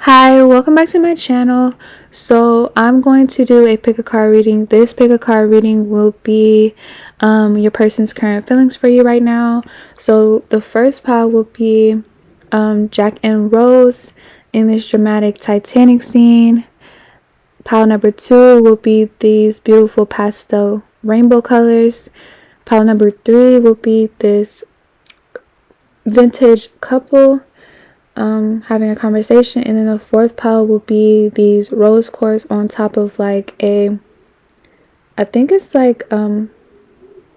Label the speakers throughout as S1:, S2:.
S1: Hi, welcome back to my channel. So I'm going to do a pick a card reading. This pick a card reading will be your person's current feelings for you right now. So the first pile will be Jack and Rose in this dramatic Titanic scene. Pile number 2 will be these beautiful pastel rainbow colors. Pile number 3 will be this vintage couple having a conversation, and then the fourth pile will be these rose quartz on top of like I think it's like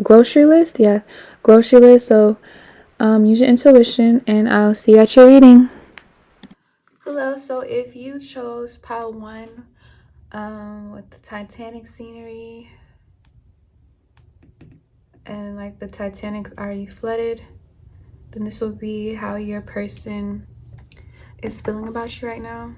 S1: grocery list. Yeah, grocery list. So use your intuition, and I'll see you at your reading. Hello. So if you chose pile 1 with the Titanic scenery and like the Titanic's already flooded, then this will be how your person is feeling about you right now.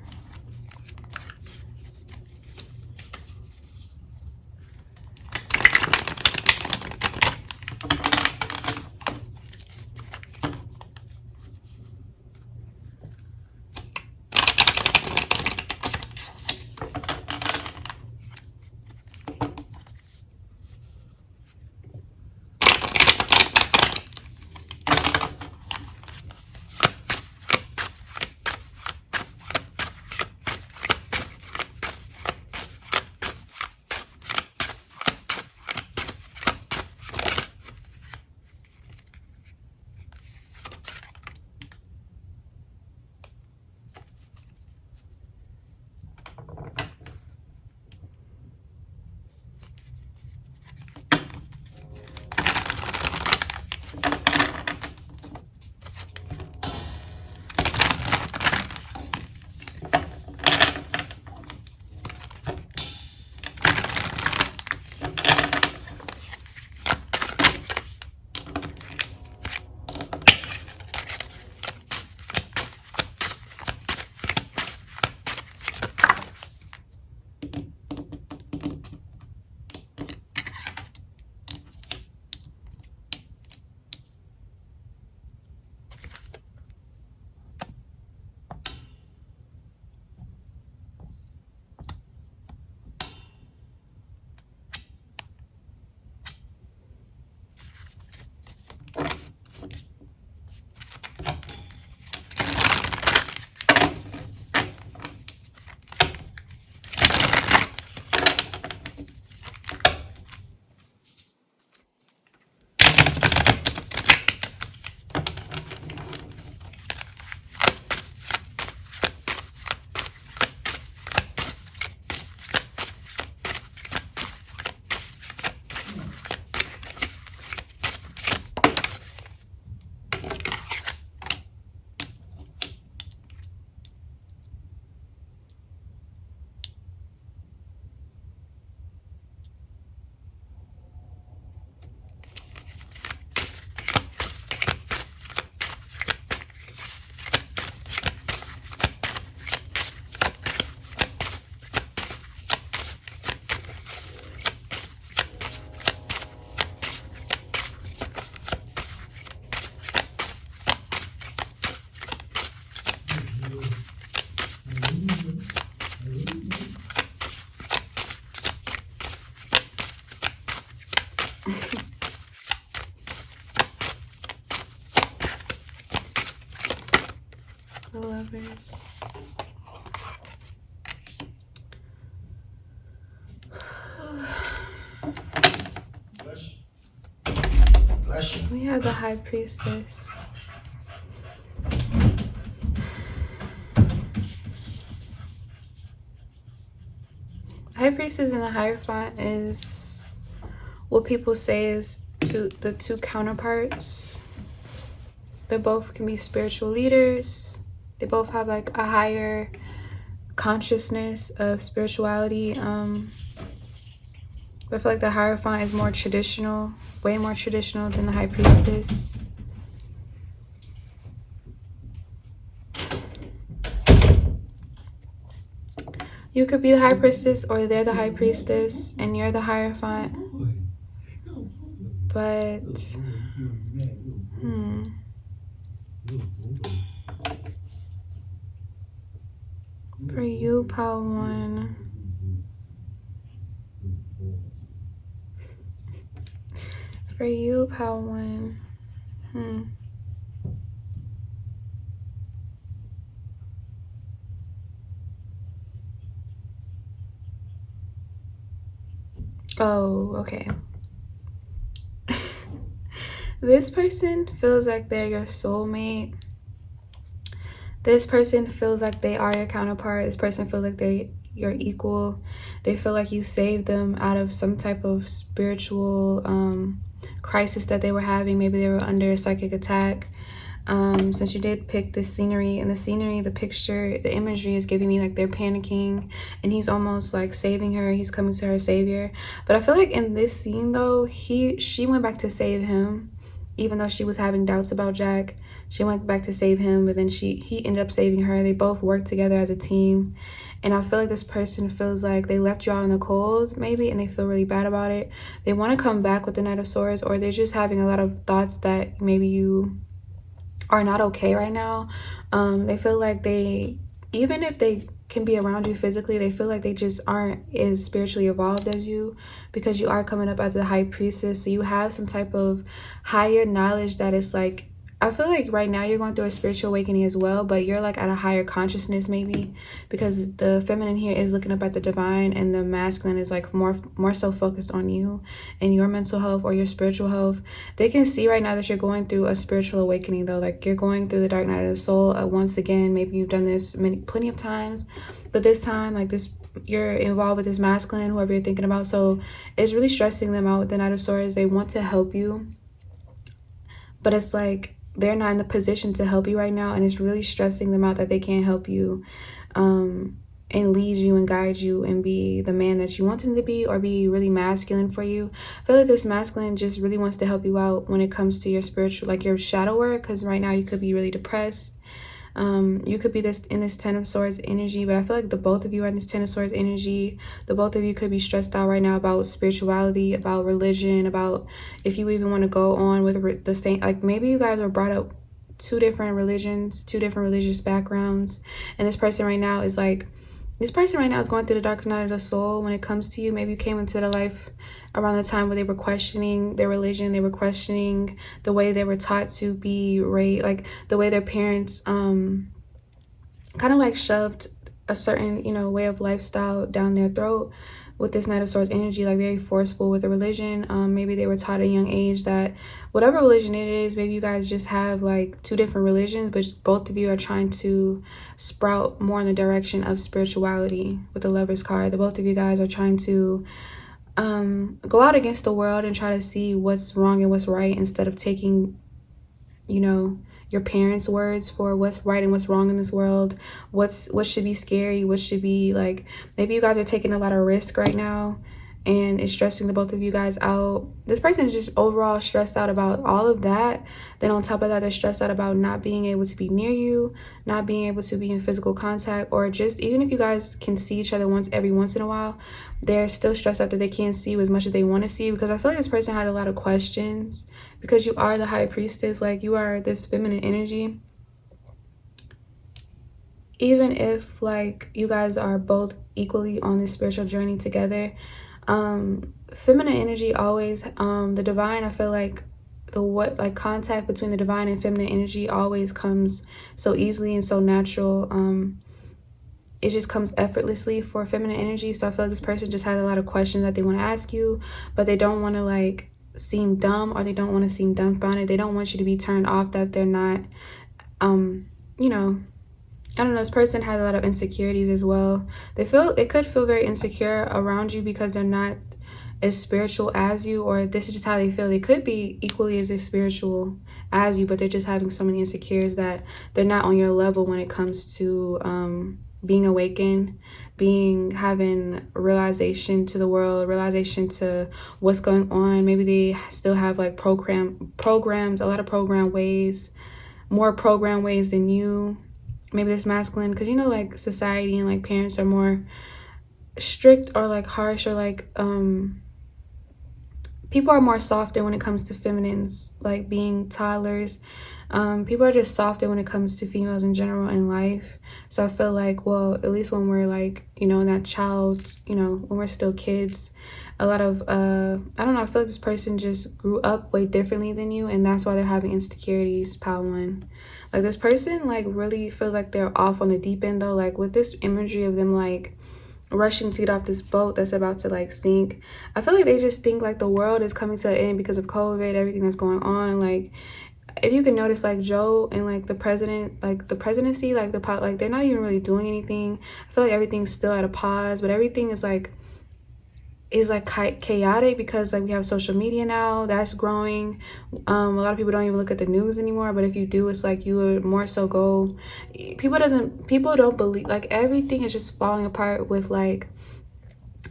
S1: The lovers. We have the High Priestess. High Priestess and the Hierophant is what people say is the two counterparts. They both can be spiritual leaders. They both have like a higher consciousness of spirituality. But I feel like the Hierophant is more traditional, way more traditional than the High Priestess. You could be the High Priestess, or they're the High Priestess and you're the Hierophant. But For you, pile one. For you, pile one. Oh, okay. This person feels like they're your soulmate. This person feels like they are your counterpart. This person feels like they're your equal. They feel like you saved them out of some type of spiritual crisis that they were having. Maybe they were under a psychic attack. Since you did pick this scenery, and the scenery, the picture, the imagery is giving me like they're panicking and he's almost like saving her. He's coming to her savior. But I feel like in this scene though, she went back to save him, even though she was having doubts about Jack. She went back to save him, but then he ended up saving her. They both worked together as a team. And I feel like this person feels like they left you out in the cold maybe, and they feel really bad about it. They want to come back with the Knight of Swords, or they're just having a lot of thoughts that maybe you are not okay right now. They feel like they, even if they can be around you physically, they feel like they just aren't as spiritually evolved as you, because you are coming up as the high priestess. So you have some type of higher knowledge that is like, I feel like right now you're going through a spiritual awakening as well, but you're like at a higher consciousness maybe, because the feminine here is looking up at the divine, and the masculine is like more so focused on you and your mental health or your spiritual health. They can see right now that you're going through a spiritual awakening though, like you're going through the dark night of the soul once again. Maybe you've done this plenty of times, but this time, like this, you're involved with this masculine, whoever you're thinking about. So it's really stressing them out with the Knight of Swords. They want to help you, but it's like they're not in the position to help you right now, and it's really stressing them out that they can't help you and lead you and guide you and be the man that you want him to be, or be really masculine for you. I feel like this masculine just really wants to help you out when it comes to your spiritual, like your shadow work, because right now you could be really depressed. You could be this in this Ten of Swords energy, but I feel like the both of you are in this Ten of Swords energy. The both of you could be stressed out right now about spirituality, about religion, about if you even want to go on with the same, like maybe you guys were brought up two different religions, two different religious backgrounds, and this person right now is like, this person right now is going through the dark night of the soul when it comes to you. Maybe you came into their life around the time where they were questioning their religion. They were questioning the way they were taught to be raised, like the way their parents kind of like shoved a certain, you know, way of lifestyle down their throat with this Knight of Swords energy, like very forceful with the religion. Maybe they were taught at a young age that whatever religion it is, maybe you guys just have like two different religions, but both of you are trying to sprout more in the direction of spirituality with the Lovers card. The both of you guys are trying to go out against the world and try to see what's wrong and what's right, instead of taking, you know, your parents' words for what's right and what's wrong in this world, what should be scary, what should be like. Maybe you guys are taking a lot of risk right now, and it's stressing the both of you guys out. This person is just overall stressed out about all of that. Then on top of that, they're stressed out about not being able to be near you, not being able to be in physical contact, or just even if you guys can see each other every once in a while, they're still stressed out that they can't see you as much as they want to see you, because I feel like this person had a lot of questions, because you are the high priestess, like you are this feminine energy. Even if like you guys are both equally on this spiritual journey together, feminine energy always, the divine, I feel like contact between the divine and feminine energy always comes so easily and so natural. It just comes effortlessly for feminine energy. So I feel like this person just has a lot of questions that they want to ask you, but they don't want to like seem dumb, or they don't want to seem dumbfounded. They don't want you to be turned off that they're not, you know, I don't know, this person has a lot of insecurities as well. They could feel very insecure around you because they're not as spiritual as you, or this is just how they feel. They could be equally as spiritual as you, but they're just having so many insecurities that they're not on your level when it comes to being awakened, having realization to the world, realization to what's going on. Maybe they still have like programs, a lot of program ways, more program ways than you. Maybe this masculine, because you know, like society and like parents are more strict or like harsh, or like people are more softer when it comes to feminines, like being toddlers. People are just softer when it comes to females in general in life. So I feel like, well, at least when we're like, you know, in that child, you know, when we're still kids, a lot of I don't know, I feel like this person just grew up way differently than you, and that's why they're having insecurities. Pile 1. Like, this person like really feels like they're off on the deep end though, like with this imagery of them like rushing to get off this boat that's about to like sink. I feel like they just think like the world is coming to an end because of COVID, everything that's going on. Like, if you can notice, like Joe and like the president, like the presidency, like like they're not even really doing anything. I feel like everything's still at a pause, but everything is like chaotic because like we have social media now that's growing. A lot of people don't even look at the news anymore, but if you do, it's like you would more so go, people don't believe, like everything is just falling apart with like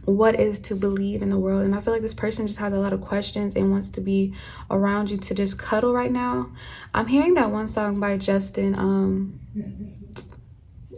S1: what is to believe in the world. And I feel like this person just has a lot of questions and wants to be around you to just cuddle right now. I'm hearing that one song by Justin,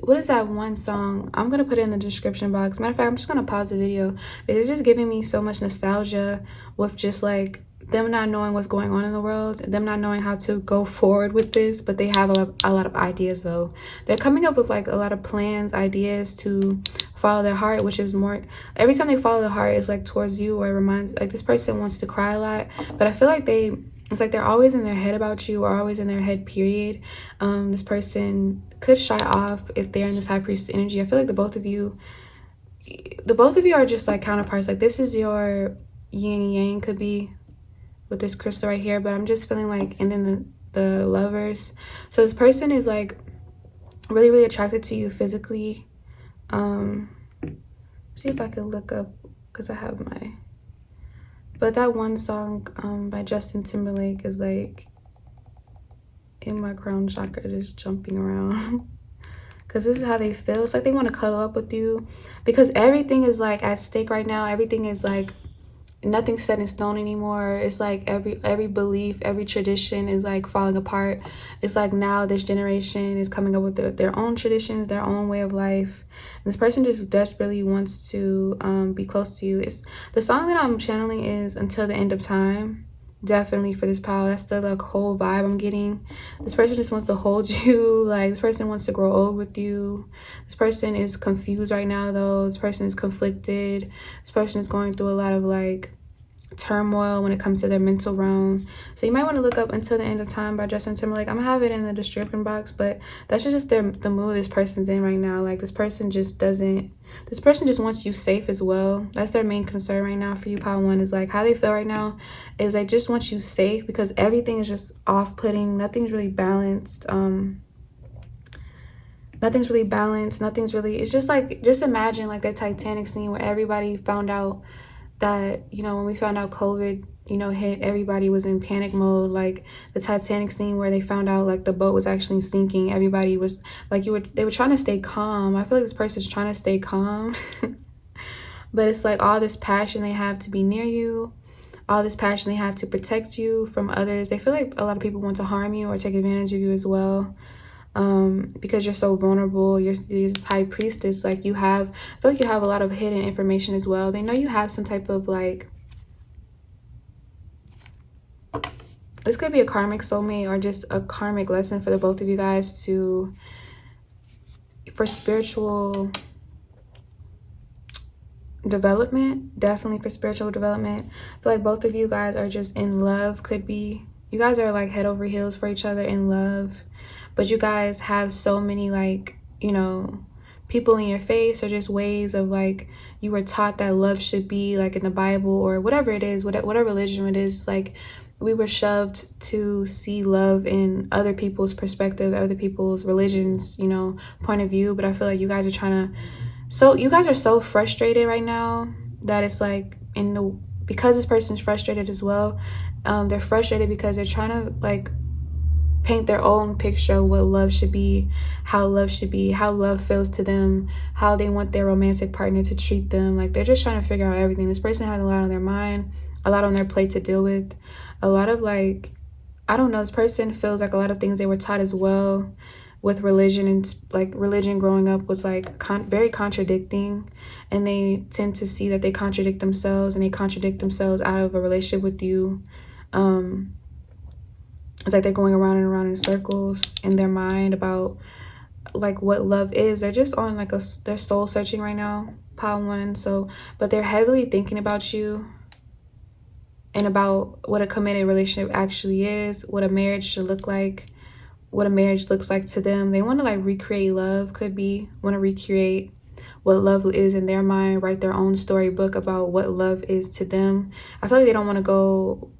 S1: what is that one song? I'm gonna put it in the description box. Matter of fact, I'm just gonna pause the video because it's just giving me so much nostalgia with just like them not knowing what's going on in the world, them not knowing how to go forward with this, but they have a lot of ideas though. They're coming up with like a lot of plans, ideas to follow their heart, which is more, every time they follow the heart is like towards you, or it reminds, like this person wants to cry a lot, but I feel like it's like they're always in their head about you, or always in their head, period. This person could shy off if they're in this high priestess energy. I feel like the both of you are just like counterparts. Like, this is your yin and yang, could be with this crystal right here, but I'm just feeling like, and then the lovers. So this person is like really, really attracted to you physically. See if I could look up, because I have my, but that one song by Justin Timberlake is like in my crown chakra, just jumping around. Because this is how they feel. It's like they want to cuddle up with you, because everything is like at stake right now. Everything is like, nothing's set in stone anymore. It's like every belief, every tradition is like falling apart. It's like now this generation is coming up with their own traditions, their own way of life, and this person just desperately wants to be close to you. It's the song that I'm channeling is Until the End of Time. Definitely for this pile, that's the like whole vibe I'm getting. This person just wants to hold you. Like, this person wants to grow old with you. This person is confused right now though. This person is conflicted. This person is going through a lot of like turmoil when it comes to their mental realm. So you might want to look up Until the End of Time by Justin Timberlake. I'm gonna have it in the description box, but that's just the mood this person's in right now. Like, this person just wants you safe as well. That's their main concern right now for you, pile 1, is like how they feel right now is they just want you safe, because everything is just off-putting. Nothing's really balanced. Nothing's really balanced. It's just like, just imagine like that Titanic scene where everybody found out that, you know, when we found out COVID, you know, hit, everybody was in panic mode. Like the Titanic scene where they found out like the boat was actually sinking, everybody was like, they were trying to stay calm. I feel like this person's trying to stay calm. But it's like all this passion they have to be near you, all this passion they have to protect you from others. They feel like a lot of people want to harm you or take advantage of you as well, because you're so vulnerable. You're this high priestess. Like, I feel like you have a lot of hidden information as well. They know you have some type of like, this could be a karmic soulmate or just a karmic lesson for the both of you guys for spiritual development. Definitely for spiritual development. I feel like both of you guys are just in love. Could be you guys are like head over heels for each other in love, but you guys have so many like, you know, people in your face, or just ways of like, you were taught that love should be like in the Bible or whatever it is, whatever religion it is. Like, we were shoved to see love in other people's perspective, other people's religions, you know, point of view. But I feel like you guys are you guys are so frustrated right now that it's like, because this person's frustrated as well, they're frustrated because they're trying to like paint their own picture of what love should be, how love feels to them, how they want their romantic partner to treat them. Like, they're just trying to figure out everything. This person has a lot on their mind, a lot on their plate to deal with, a lot of like, I don't know, this person feels like a lot of things they were taught as well with religion, and like religion growing up was like very contradicting, and they tend to see that they contradict themselves, and they contradict themselves out of a relationship with you. It's like they're going around and around in circles in their mind about like what love is. They're just on like they're soul searching right now, pile one. So but they're heavily thinking about you and about what a committed relationship actually is, what a marriage should look like, what a marriage looks like to them. They want to like recreate love, could be want to recreate what love is in their mind, write their own storybook about what love is to them. I feel like they don't want to go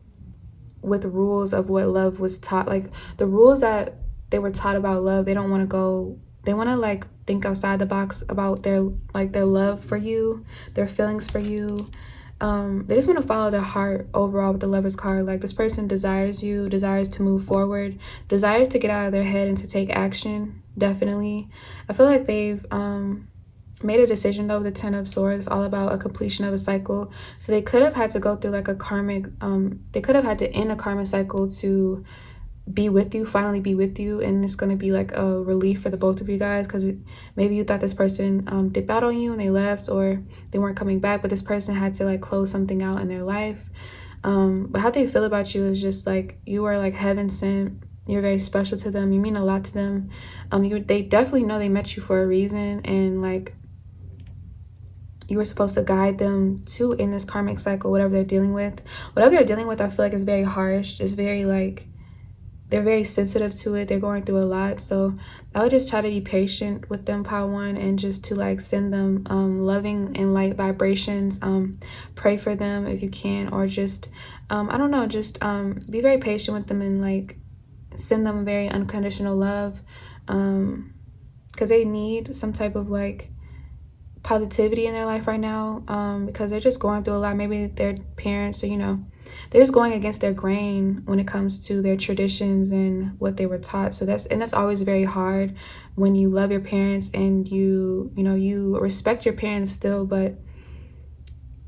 S1: with rules of what love was taught, like the rules that they were taught about love. They don't want to go, they want to like think outside the box about their like their love for you, their feelings for you. They just want to follow their heart overall with the Lover's card. Like this person desires you, desires to move forward, desires to get out of their head and to take action. Definitely. I feel like they've made a decision though. The Ten of Swords, all about a completion of a cycle. So they could have had to go through like a karmic, they could have had to end a karmic cycle to be with you, finally be with you, and it's going to be like a relief for the both of you guys, because maybe you thought this person dipped out on you and they left, or they weren't coming back, but this person had to like close something out in their life. But how they feel about you is just like you are like heaven sent. You're very special to them. You mean a lot to them. They definitely know they met you for a reason, and like you were supposed to guide them to in this karmic cycle, whatever they're dealing with. Whatever they're dealing with, I feel like is very harsh. It's very like they're very sensitive to it. They're going through a lot. So I would just try to be patient with them, pile one, and just to like send them loving and light vibrations. Pray for them if you can, or just I don't know, just be very patient with them and like send them very unconditional love, because they need some type of like positivity in their life right now, because they're just going through a lot. Maybe their parents, or they're just going against their grain when it comes to their traditions and what they were taught. So that's always very hard when you love your parents and you respect your parents still, but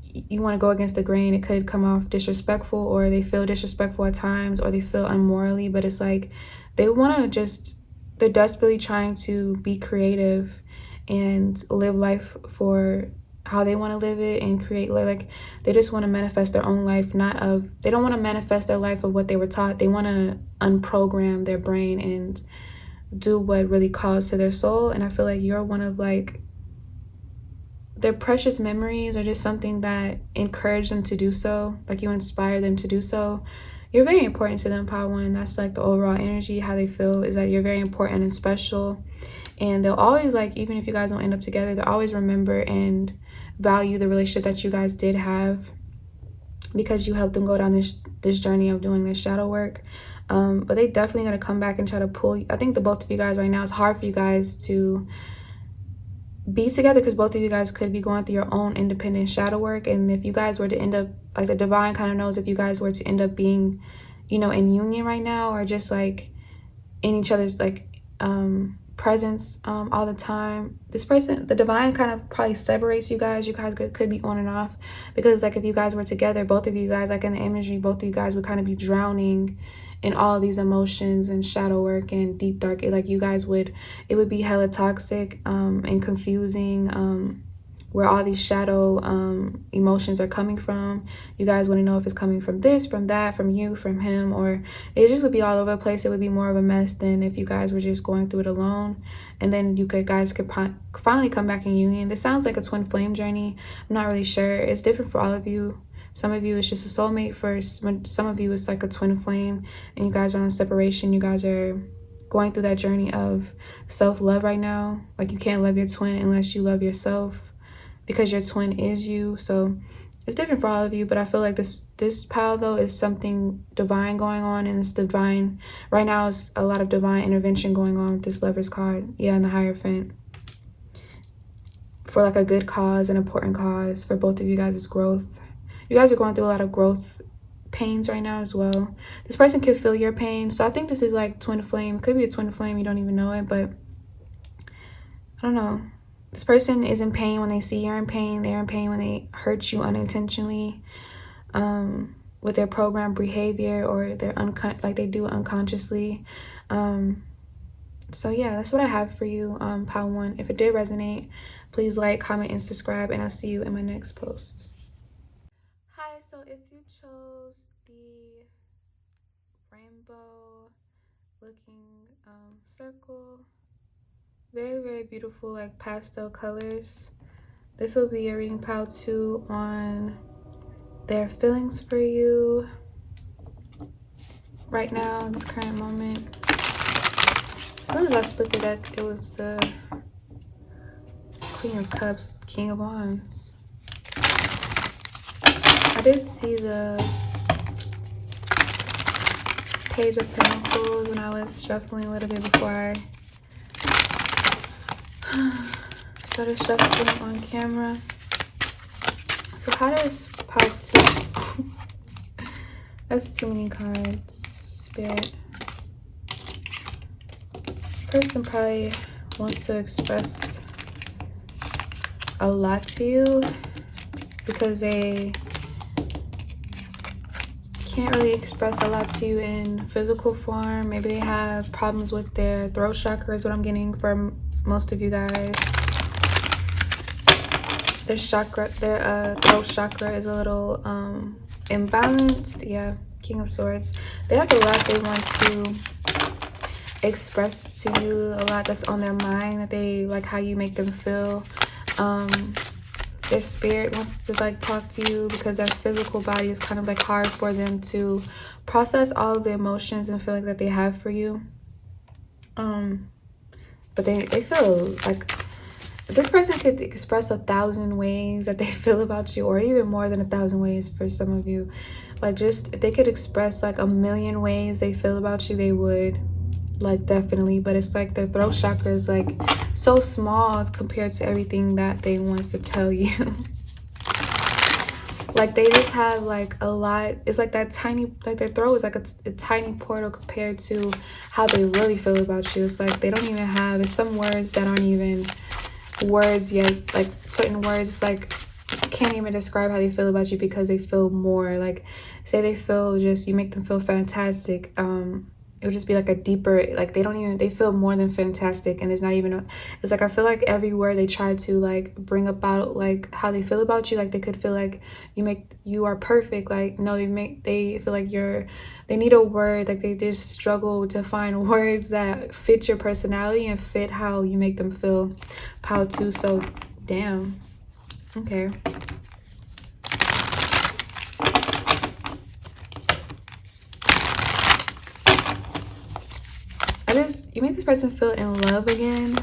S1: you want to go against the grain. It could come off disrespectful, or they feel disrespectful at times, or they feel unmorally. But it's like they're desperately trying to be creative and live life for how they want to live it, and create like they just want to manifest their own life. They don't want to manifest their life of what they were taught. They want to unprogram their brain and do what really calls to their soul. And I feel like you're one of like their precious memories, are just something that encourage them to do so. Like you inspire them to do so. You're very important to them, Power One. That's like the overall energy. How they feel is that you're very important and special, and they'll always, like, even if you guys don't end up together, they'll always remember and value the relationship that you guys did have, because you helped them go down this journey of doing this shadow work. But they definitely gonna come back and try to pull you. I think the both of you guys right now, it's hard for you guys to be together, because both of you guys could be going through your own independent shadow work. And if you guys were to end up, like, the divine kind of knows if you guys were to end up being in union right now, or just like in each other's like presence all the time, this person, the divine, kind of probably separates you guys. You guys could be on and off, because like if you guys were together, both of you guys, like in the imagery, both of you guys would kind of be drowning in all these emotions and shadow work and deep dark. Like you guys it would be hella toxic and confusing, where all these shadow emotions are coming from. You guys wouldn't know if it's coming from this, from that, from you, from him, or it just would be all over the place. It would be more of a mess than if you guys were just going through it alone. And then guys could finally come back in union. This sounds like a twin flame journey. I'm not really sure. It's different for all of you. Some of you it's just a soulmate first. Some of you it's like a twin flame, and you guys are on separation. You guys are going through that journey of self-love right now. Like you can't love your twin unless you love yourself, because your twin is you. So it's different for all of you, but I feel like this pile though is something divine going on, and it's divine right now. It's a lot of divine intervention going on with this Lover's card. Yeah, and the Hierophant, for like a good cause, an important cause for both of you guys' growth. You guys are going through a lot of growth pains right now as well. This person could feel your pain. So I think this is like twin flame. Could be a twin flame, you don't even know it, but I don't know. This person is in pain when they see you're in pain. They're in pain when they hurt you unintentionally, with their programmed behavior, or their like they do it unconsciously. So yeah, that's what I have for you, pile one. If it did resonate, please like, comment, and subscribe, and I'll see you in my next post. Hi, so if you chose the rainbow looking circle. Very, very beautiful, like pastel colors. This will be a reading pile 2 on their feelings for you right now in this current moment. As soon as I split the deck, it was the Queen of Cups, King of Wands. I did see the Page of Pentacles when I was shuffling a little bit before I started shuffling on camera. So how does pile 2? That's too many cards, Spirit. Person probably wants to express a lot to you because they can't really express a lot to you in physical form. Maybe they have problems with their throat chakra is what I'm getting from most of you guys. Their throat chakra is a little imbalanced. Yeah, King of Swords. They have a lot they want to express to you, a lot that's on their mind, that they like how you make them feel. Their spirit wants to like talk to you because their physical body is kind of like hard for them to process all of the emotions and feelings that they have for you. But they feel like this person could express 1,000 ways that they feel about you, or even more than 1,000 ways for some of you. Like, just if they could express like 1,000,000 ways they feel about you, they would, like, definitely. But it's like their throat chakra is like so small compared to everything that they want to tell you. Like, they just have like a lot. It's like that tiny, like their throat is like a tiny portal compared to how they really feel about you. It's like they don't even have, it's some words that aren't even words yet. Like certain words like can't even describe how they feel about you because they feel more. Like, say they feel just, you make them feel fantastic, it would just be like a deeper, like they feel more than fantastic. And it's not even it's like I feel like every word they try to like bring about like how they feel about you, like they could feel like you are perfect. Like, no, they feel like they need a word, like they just struggle to find words that fit your personality and fit how you make them feel. Pile 2. So damn. Okay. You make this person feel in love again.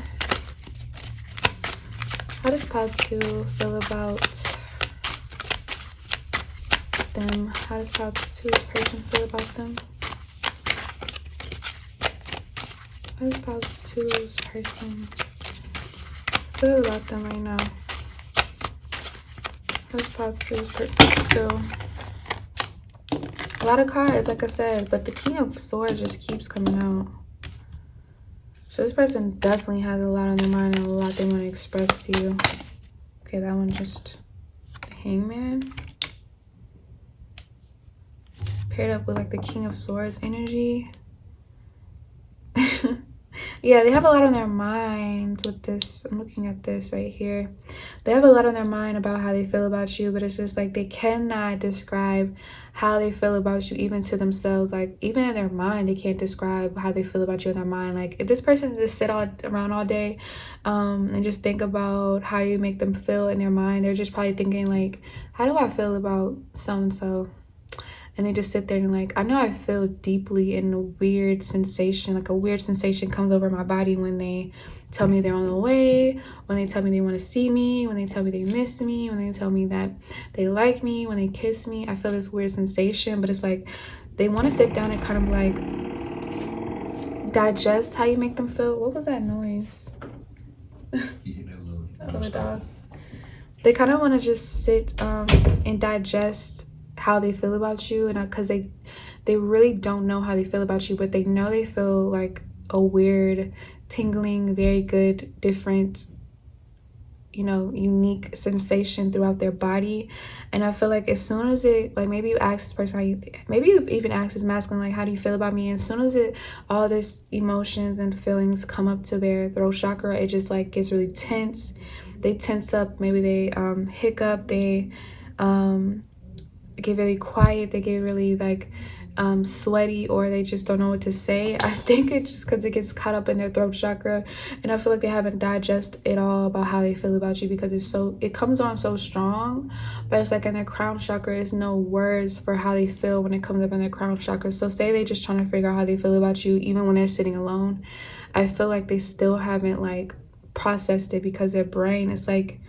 S1: How does pile 2 feel about them? How does pile 2's person feel about them? How does pile 2's person feel about them right now? How does pile 2's person feel? A lot of cards, like I said, but the King of Swords just keeps coming out. So this person definitely has a lot on their mind and a lot they want to express to you. Okay, that one just the Hangman. Paired up with like the King of Swords energy. Yeah, they have a lot on their mind with this. I'm looking at this right here. They have a lot on their mind about how they feel about you, but it's just like they cannot describe how they feel about you even to themselves. Like, even in their mind, they can't describe how they feel about you in their mind. Like, if this person just sit around all day and just think about how you make them feel in their mind, they're just probably thinking like, how do I feel about so-and-so? And they just sit there and like, I know I feel deeply in a weird sensation, like a weird sensation comes over my body when they tell me they're on the way, when they tell me they want to see me, when they tell me they miss me, when they tell me that they like me, when they kiss me. I feel this weird sensation, but it's like they want to sit down and kind of like digest how you make them feel. What was that noise? Oh, the dog. They kind of want to just sit and digest how they feel about you, and because they really don't know how they feel about you, but they know they feel like a weird tingling, very good, different, you know, unique sensation throughout their body. And I feel like as soon as it, like, maybe you ask this person how you, maybe you even ask this masculine, like, how do you feel about me? And as soon as all this emotions and feelings come up to their throat chakra, it just like gets really tense. They tense up, maybe they hiccup, they get really quiet, they get really like sweaty, or they just don't know what to say. I think it's just because it gets caught up in their throat chakra, and I feel like they haven't digested it all about how they feel about you, because it comes on so strong, but it's like in their crown chakra is no words for how they feel when it comes up in their crown chakra. So say they just trying to figure out how they feel about you even when they're sitting alone. I feel like they still haven't like processed it, because their brain is like,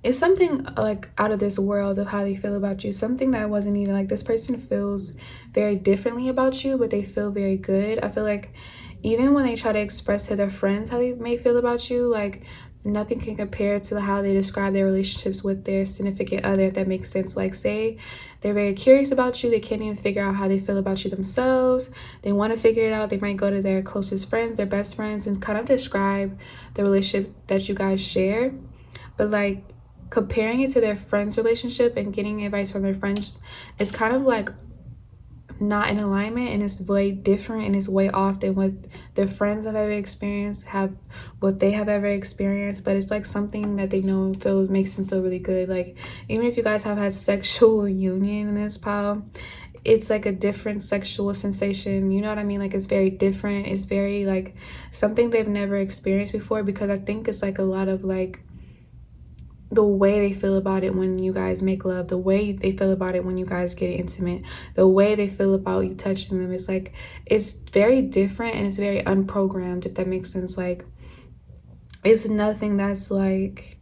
S1: it's something like out of this world of how they feel about you, something that wasn't even like, this person feels very differently about you, but they feel very good. I feel like even when they try to express to their friends how they may feel about you, like nothing can compare to how they describe their relationships with their significant other, if that makes sense. Like say they're very curious about you, they can't even figure out how they feel about you themselves, they want to figure it out, they might go to their closest friends, their best friends, and kind of describe the relationship that you guys share. But like comparing it to their friends' relationship and getting advice from their friends is kind of like not in alignment, and it's way different, and it's way off than what their friends have ever experienced, what they have ever experienced. But it's like something that they know makes them feel really good. Like even if you guys have had sexual union in this pile, it's like a different sexual sensation, you know what I mean? Like it's very different, it's very like something they've never experienced before, because I think it's like a lot of like the way they feel about it when you guys make love, the way they feel about it when you guys get intimate, the way they feel about you touching them. It's like, it's very different, and it's very unprogrammed, if that makes sense. Like it's nothing that's like,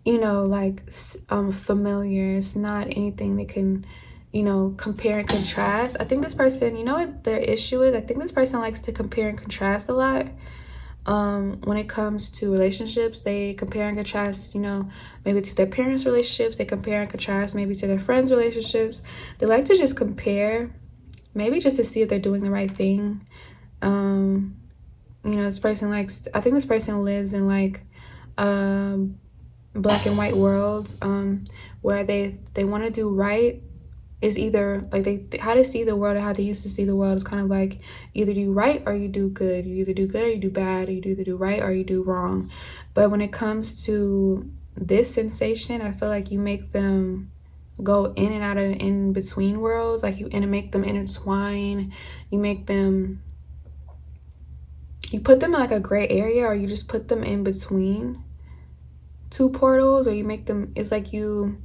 S1: you know, like familiar. It's not anything that can, you know, compare and contrast. I think this person, you know what their issue is? I think this person likes to compare and contrast a lot. When it comes to relationships, they compare and contrast, you know, maybe to their parents' relationships, they compare and contrast maybe to their friends' relationships. They like to just compare, maybe just to see if they're doing the right thing. You know, this person likes, I think this person lives in like black and white world, where they want to do right. Is either like how they see the world, or how they used to see the world is kind of like, either do right or you do good, you either do good or you do bad, or you either do right or you do wrong. But when it comes to this sensation, I feel like you make them go in and out of in between worlds, like you make them intertwine, you put them in like a gray area, or you just put them in between two portals, or you make them, it's like you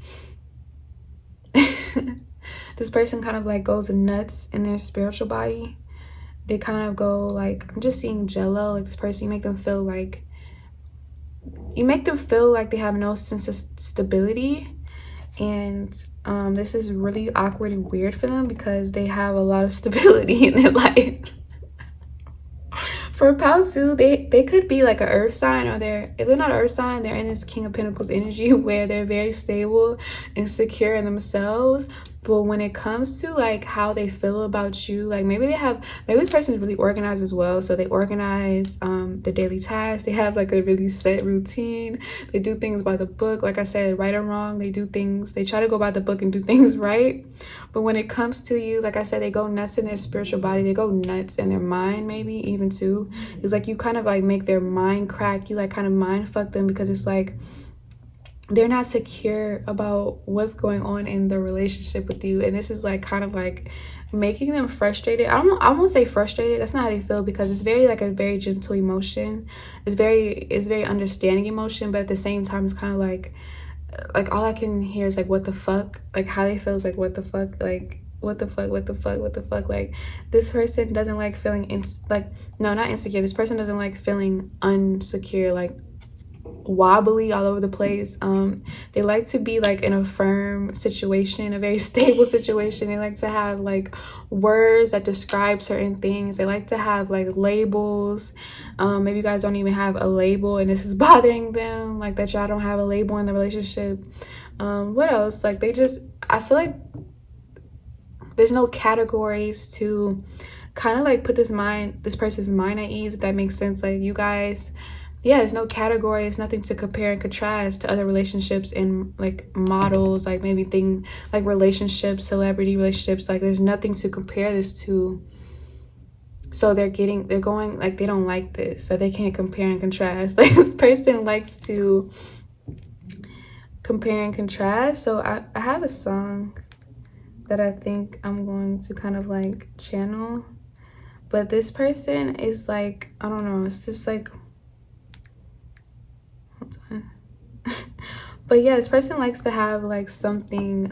S1: this person kind of like goes nuts in their spiritual body. They kind of go like, I'm just seeing jello. Like this person, you make them feel like they have no sense of stability. And this is really awkward and weird for them, because they have a lot of stability in their life. For pile 2, they could be like an earth sign, or if they're not an earth sign, they're in this King of Pentacles energy where they're very stable and secure in themselves. But when it comes to like how they feel about you, like maybe this person is really organized as well, so they organize the daily tasks, they have like a really set routine, they do things by the book. Like I said, right or wrong, they try to go by the book and do things right. But when it comes to you, like I said, they go nuts in their spiritual body, they go nuts in their mind, maybe even too. It's like you kind of like make their mind crack, you like kind of mind fuck them, because it's like they're not secure about what's going on in the relationship with you. And this is like kind of like making them frustrated. I won't say frustrated, that's not how they feel, because it's very like a very gentle emotion. It's very understanding emotion, but at the same time it's kind of like all I can hear is like, what the fuck. Like how they feel is like, what the fuck, like what the fuck, what the fuck, what the fuck. Like this person doesn't like feeling not insecure, this person doesn't like feeling unsecure, like wobbly all over the place. They like to be like in a firm situation, a very stable situation. They like to have like words that describe certain things. They like to have like labels. Maybe you guys don't even have a label, and this is bothering them, like that y'all don't have a label in the relationship. What else? Like I feel like there's no categories to kind of like put this person's mind at ease, if that makes sense. Like you guys, yeah, there's no category, it's nothing to compare and contrast to other relationships and like models, like maybe like relationships, celebrity relationships. Like there's nothing to compare this to. So they're going like, they don't like this, so they can't compare and contrast. Like this person likes to compare and contrast. So I have a song that I think I'm going to kind of like channel. But this person is like, I don't know, it's just like, hold on. But yeah, this person likes to have like something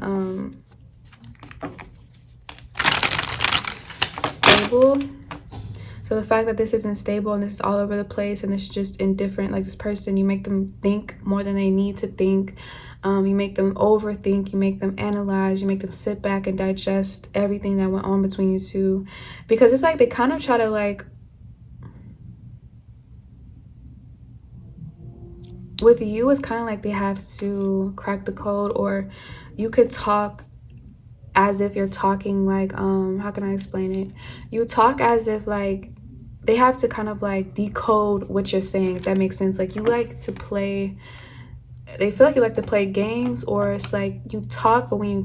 S1: stable. So the fact that this isn't stable and this is all over the place and this is just indifferent, like this person, you make them think more than they need to think. You make them overthink, you make them analyze, you make them sit back and digest everything that went on between you two. Because it's like they kind of try to like, with you, it's kind of like they have to crack the code, or you could talk as if you're talking like, how can I explain it? You talk as if like they have to kind of like decode what you're saying, if that makes sense. Like you like to play, they feel like you like to play games, or it's like you talk, but when you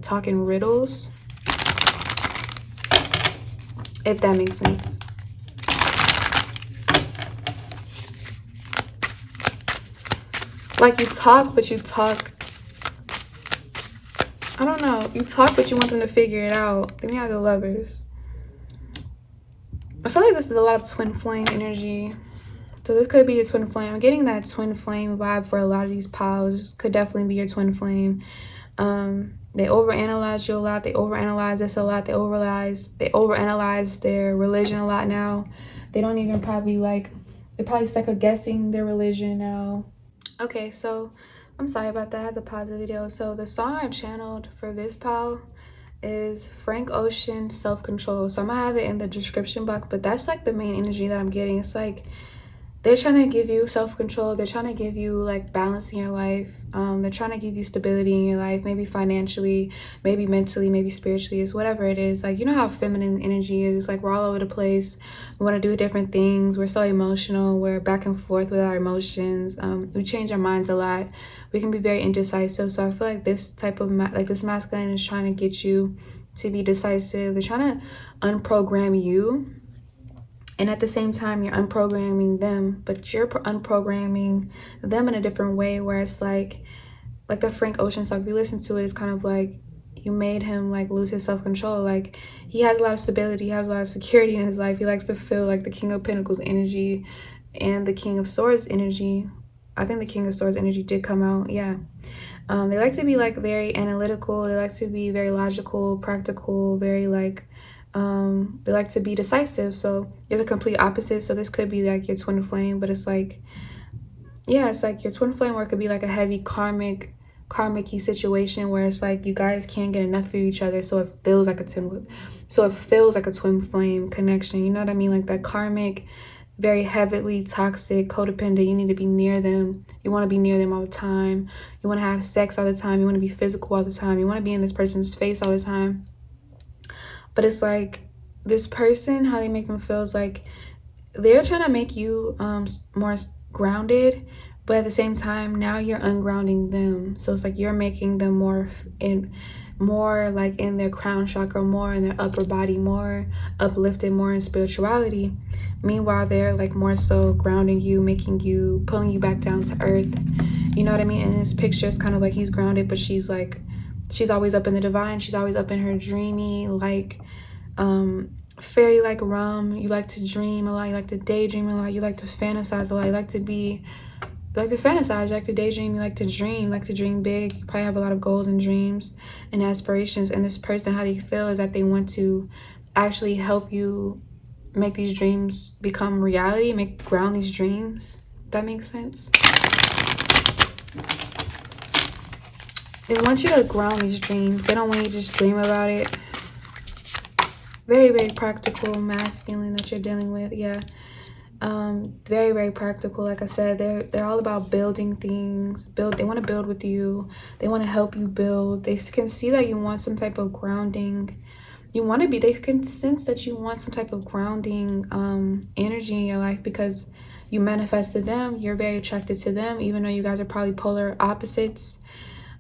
S1: talk in riddles, if that makes sense. Like you talk, but you talk, I don't know, you talk, but you want them to figure it out. Then you have the Lovers. I feel like this is a lot of twin flame energy. So this could be your twin flame. I'm getting that twin flame vibe for a lot of these pals. Could definitely be your twin flame. They overanalyze you a lot. They overanalyze this a lot. They overanalyze their religion a lot now. They don't even probably like, they're probably second guessing their religion now. Okay, so I'm sorry about that. I had to pause the video. So the song I channeled for this pal is Frank Ocean, Self-Control. So I'm gonna have it in the description box, but that's like the main energy that I'm getting. It's like they're trying to give you self-control. They're trying to give you like balance in your life. They're trying to give you stability in your life, maybe financially, maybe mentally, maybe spiritually. It's whatever it is. Like, you know how feminine energy is. It's like we're all over the place. We want to do different things. We're so emotional. We're back and forth with our emotions. We change our minds a lot. We can be very indecisive. So I feel like this type of this masculine is trying to get you to be decisive. They're trying to unprogram you. And at the same time, you're unprogramming them, but you're unprogramming them in a different way, where it's like the Frank Ocean song, if you listen to it, it's kind of like you made him like lose his self-control. Like he has a lot of stability, he has a lot of security in his life. He likes to feel like the King of Pentacles energy and the King of Swords energy. I think the King of Swords energy did come out, yeah. They like to be like very analytical. They like to be very logical, practical, very like, they like to be decisive. So you're the complete opposite. So this could be like your twin flame, but it's like, yeah, it's like your twin flame, or it could be like a heavy karmic-y situation where it's like you guys can't get enough of each other, so it feels like a twin flame connection. You know what I mean? Like that karmic, very heavily toxic, codependent. You need to be near them. You want to be near them all the time. You want to have sex all the time. You want to be physical all the time. You want to be in this person's face all the time. But it's like this person, how they make them feel is like they're trying to make you more grounded, but at the same time now you're ungrounding them. So it's like you're making them more like in their crown chakra, more in their upper body, more uplifted, more in spirituality. Meanwhile, they're like more so grounding you, making you, pulling you back down to earth. You know what I mean? In this picture, it's kind of like he's grounded, but she's always up in the divine. She's always up in her dreamy, like fairy like realm. You like to dream a lot. You like to daydream a lot. You like to fantasize a lot. You like to fantasize. You like to daydream. You like to dream. You like to dream big. You probably have a lot of goals and dreams and aspirations. And this person, how they feel is that they want to actually help you make these dreams become reality, ground these dreams. That makes sense. They want you to ground these dreams. They don't want you to just dream about it. Very, very practical masculine that you're dealing with, yeah. Very, very practical. Like I said, they're all about building things. They want to build with you. They want to help you build. They can see that you want some type of grounding. They can sense that you want some type of grounding energy in your life, because you manifested them. You're very attracted to them, even though you guys are probably polar opposites.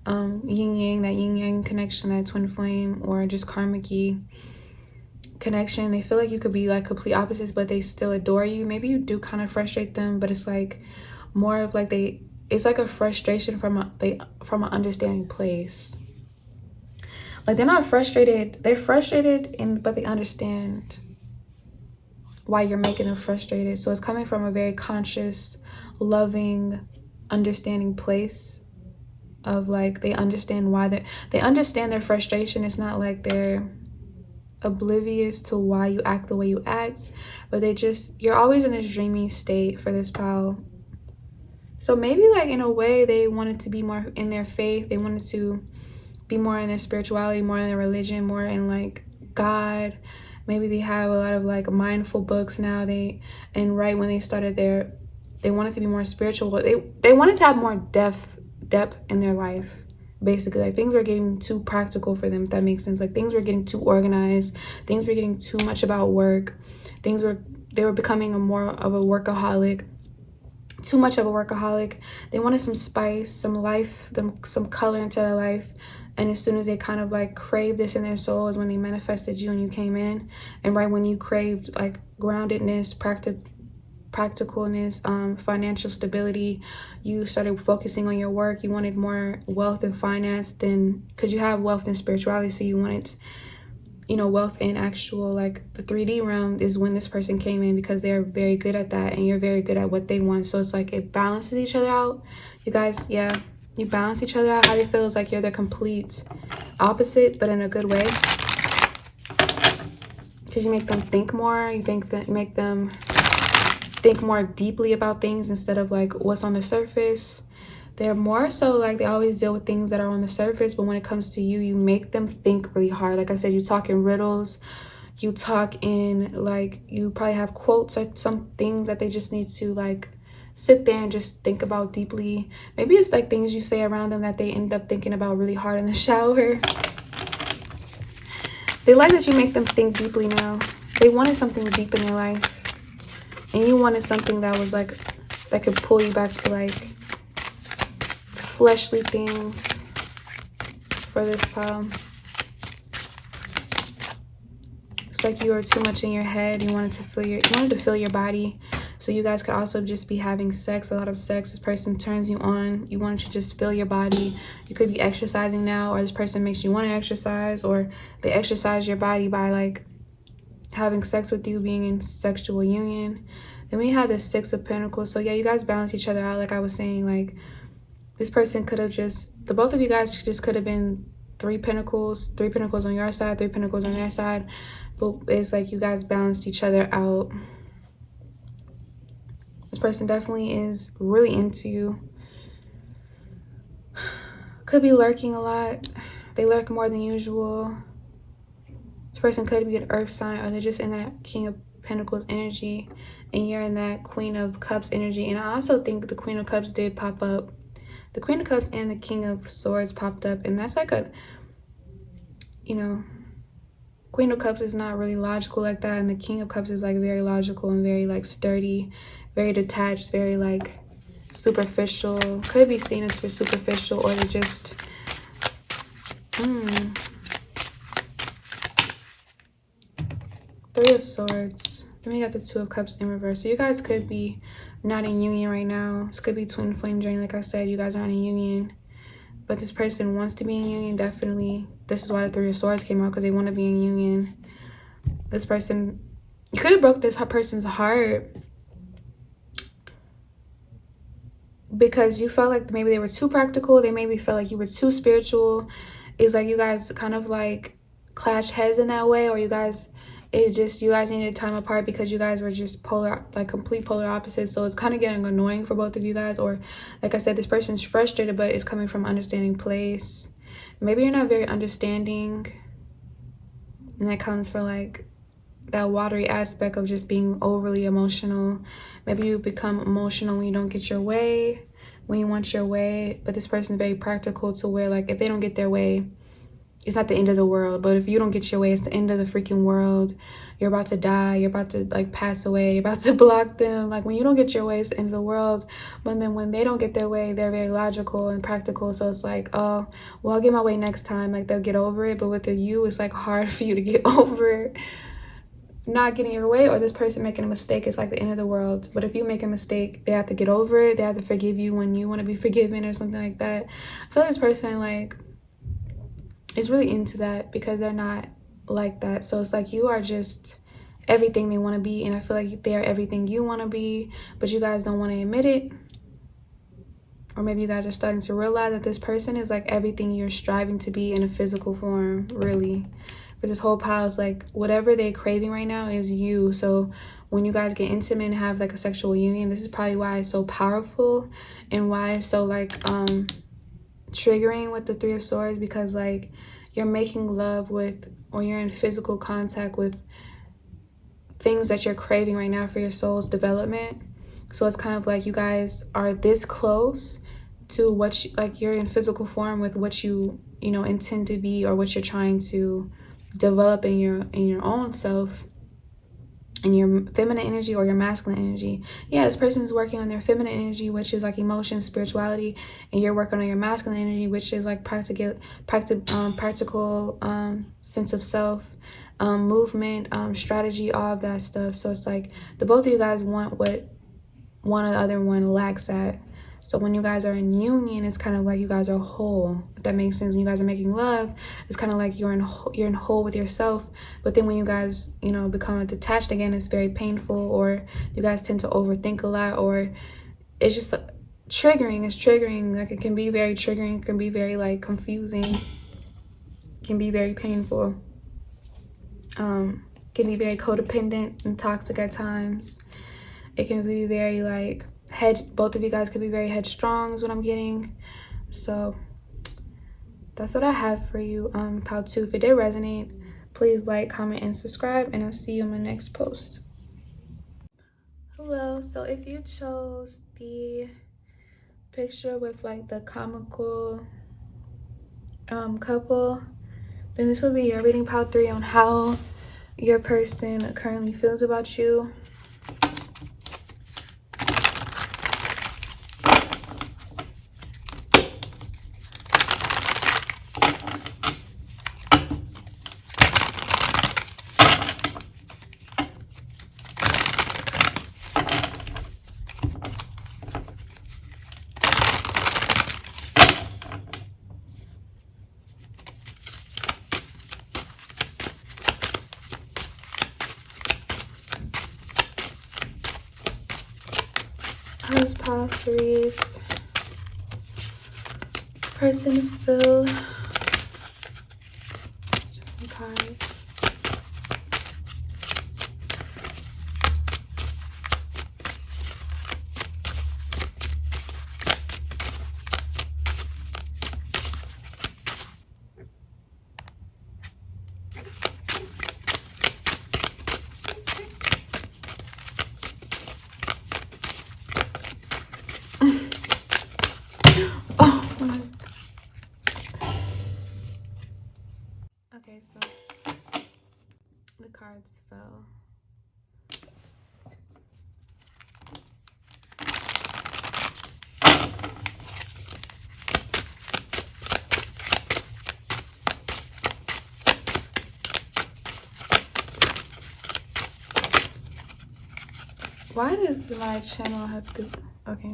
S1: Yin yang, that yin yang connection, that twin flame, or just karmic-y connection. They feel like you could be like complete opposites, but they still adore you. Maybe you do kind of frustrate them, but it's like more of like it's like a frustration from an understanding place. Like, they're not frustrated. They're frustrated, but they understand why you're making them frustrated. So it's coming from a very conscious, loving, understanding place of like, they understand why they understand their frustration. It's not like they're oblivious to why you act the way you act, but you're always in this dreaming state for this pal. So maybe like in a way they wanted to be more in their faith, they wanted to be more in their spirituality, more in their religion, more in like God. Maybe they have a lot of like mindful books now. And right when they started they wanted to be more spiritual, but they wanted to have more depth in their life. Basically, like, things were getting too practical for them, if that makes sense. Like, things were getting too organized, things were getting too much about work, they were becoming more of a workaholic, too much of a workaholic. They wanted some spice, some life, some color into their life. And as soon as they kind of like craved this in their soul is when they manifested you and you came in. And right when you craved like groundedness, practicalness, financial stability, you started focusing on your work. You wanted more wealth and finance because you have wealth and spirituality, so you wanted, you know, wealth in actual like the 3D realm is when this person came in, because they're very good at that and you're very good at what they want. So it's like it balances each other out. You guys, yeah, you balance each other out. How they feel is like you're the complete opposite, but in a good way, because you make them think more. Make them think more deeply about things instead of like what's on the surface. They're more so like they always deal with things that are on the surface, but when it comes to you, you make them think really hard. Like I said, you talk in riddles, you talk in like, you probably have quotes or some things that they just need to like sit there and just think about deeply. Maybe it's like things you say around them that they end up thinking about really hard in the shower. They like that you make them think deeply now. They wanted something deep in your life, and you wanted something that was like, that could pull you back to like fleshly things for this pal. It's like you were too much in your head. You wanted to feel your body. So you guys could also just be having sex, a lot of sex. This person turns you on. You wanted to just feel your body. You could be exercising now, or this person makes you want to exercise, or they exercise your body by like having sex with you, being in sexual union. Then we have the 6 of Pentacles. So yeah, you guys balance each other out. Like I was saying, like this person could have the both of you guys just could have been 3 Pentacles on your side, 3 Pentacles on their side. But it's like you guys balanced each other out. This person definitely is really into you. Could be lurking a lot. They lurk more than usual. This person could be an earth sign, or they're just in that King of Pentacles energy, and you're in that Queen of Cups energy. And I also think the Queen of Cups did pop up. The Queen of Cups and the King of Swords popped up, and that's like a, you know, Queen of Cups is not really logical like that, and the King of Cups is like very logical and very like sturdy, very detached, very like superficial. Could be seen as for superficial, or they just Three of Swords. Then we got the 2 of Cups in reverse. So you guys could be not in union right now. This could be twin flame journey. Like I said, you guys aren't in union, but this person wants to be in union, definitely. This is why the 3 of Swords came out, because they want to be in union. This person, you could have broke this person's heart because you felt like maybe they were too practical. They maybe felt like you were too spiritual. It's like you guys kind of like clash heads in that way, or you guys needed time apart because you guys were just complete polar opposites. So it's kind of getting annoying for both of you guys. Or like I said, this person's frustrated, but it's coming from understanding place. Maybe you're not very understanding, and that comes from like that watery aspect of just being overly emotional. Maybe you become emotional when you don't get your way, when you want your way. But this person is very practical, to where like if they don't get their way, it's not the end of the world. But if you don't get your way, it's the end of the freaking world. You're about to die. You're about to like pass away. You're about to block them. Like when you don't get your way, it's the end of the world. But then when they don't get their way, they're very logical and practical. So it's like, oh, well, I'll get my way next time. Like they'll get over it. But with you, it's like hard for you to get over it. Not getting your way, or this person making a mistake, is like the end of the world. But if you make a mistake, they have to get over it. They have to forgive you when you want to be forgiven, or something like that. I feel like this person, like, is really into that, because they're not like that. So it's like you are just everything they want to be, and I feel like they're everything you want to be, but you guys don't want to admit it. Or maybe you guys are starting to realize that this person is like everything you're striving to be in a physical form, really. But this whole pile is like whatever they're craving right now is you. So when you guys get intimate and have like a sexual union, this is probably why it's so powerful and why it's so like triggering with the Three of Swords, because like you're making love with, or you're in physical contact with things that you're craving right now for your soul's development. So it's kind of like you guys are this close to what you, like you're in physical form with what you know intend to be, or what you're trying to develop in your own self, in your feminine energy or your masculine energy. Yeah, this person is working on their feminine energy, which is like emotion, spirituality, and you're working on your masculine energy, which is like practical sense of self, movement, strategy, all of that stuff. So it's like the both of you guys want what one or the other one lacks at. So when you guys are in union, it's kind of like you guys are whole, if that makes sense. When you guys are making love, it's kind of like you're in whole with yourself. But then when you guys, you know, become detached again, it's very painful, or you guys tend to overthink a lot, or it's just triggering. It's triggering. Like it can be very triggering. It can be very like confusing. It can be very painful. Can be very codependent and toxic at times. It can be very like both of you guys could be very headstrong is what I'm getting. So that's what I have for you, pile 2. If it did resonate, please like, comment, and subscribe, and I'll see you in my next post. Hello. So if you chose the picture with like the comical couple, then this will be your reading, pile 3, on how your person currently feels about you. How's pile 3's person feel? Some cards. Okay, so the cards fell. Why does my channel have to... Okay.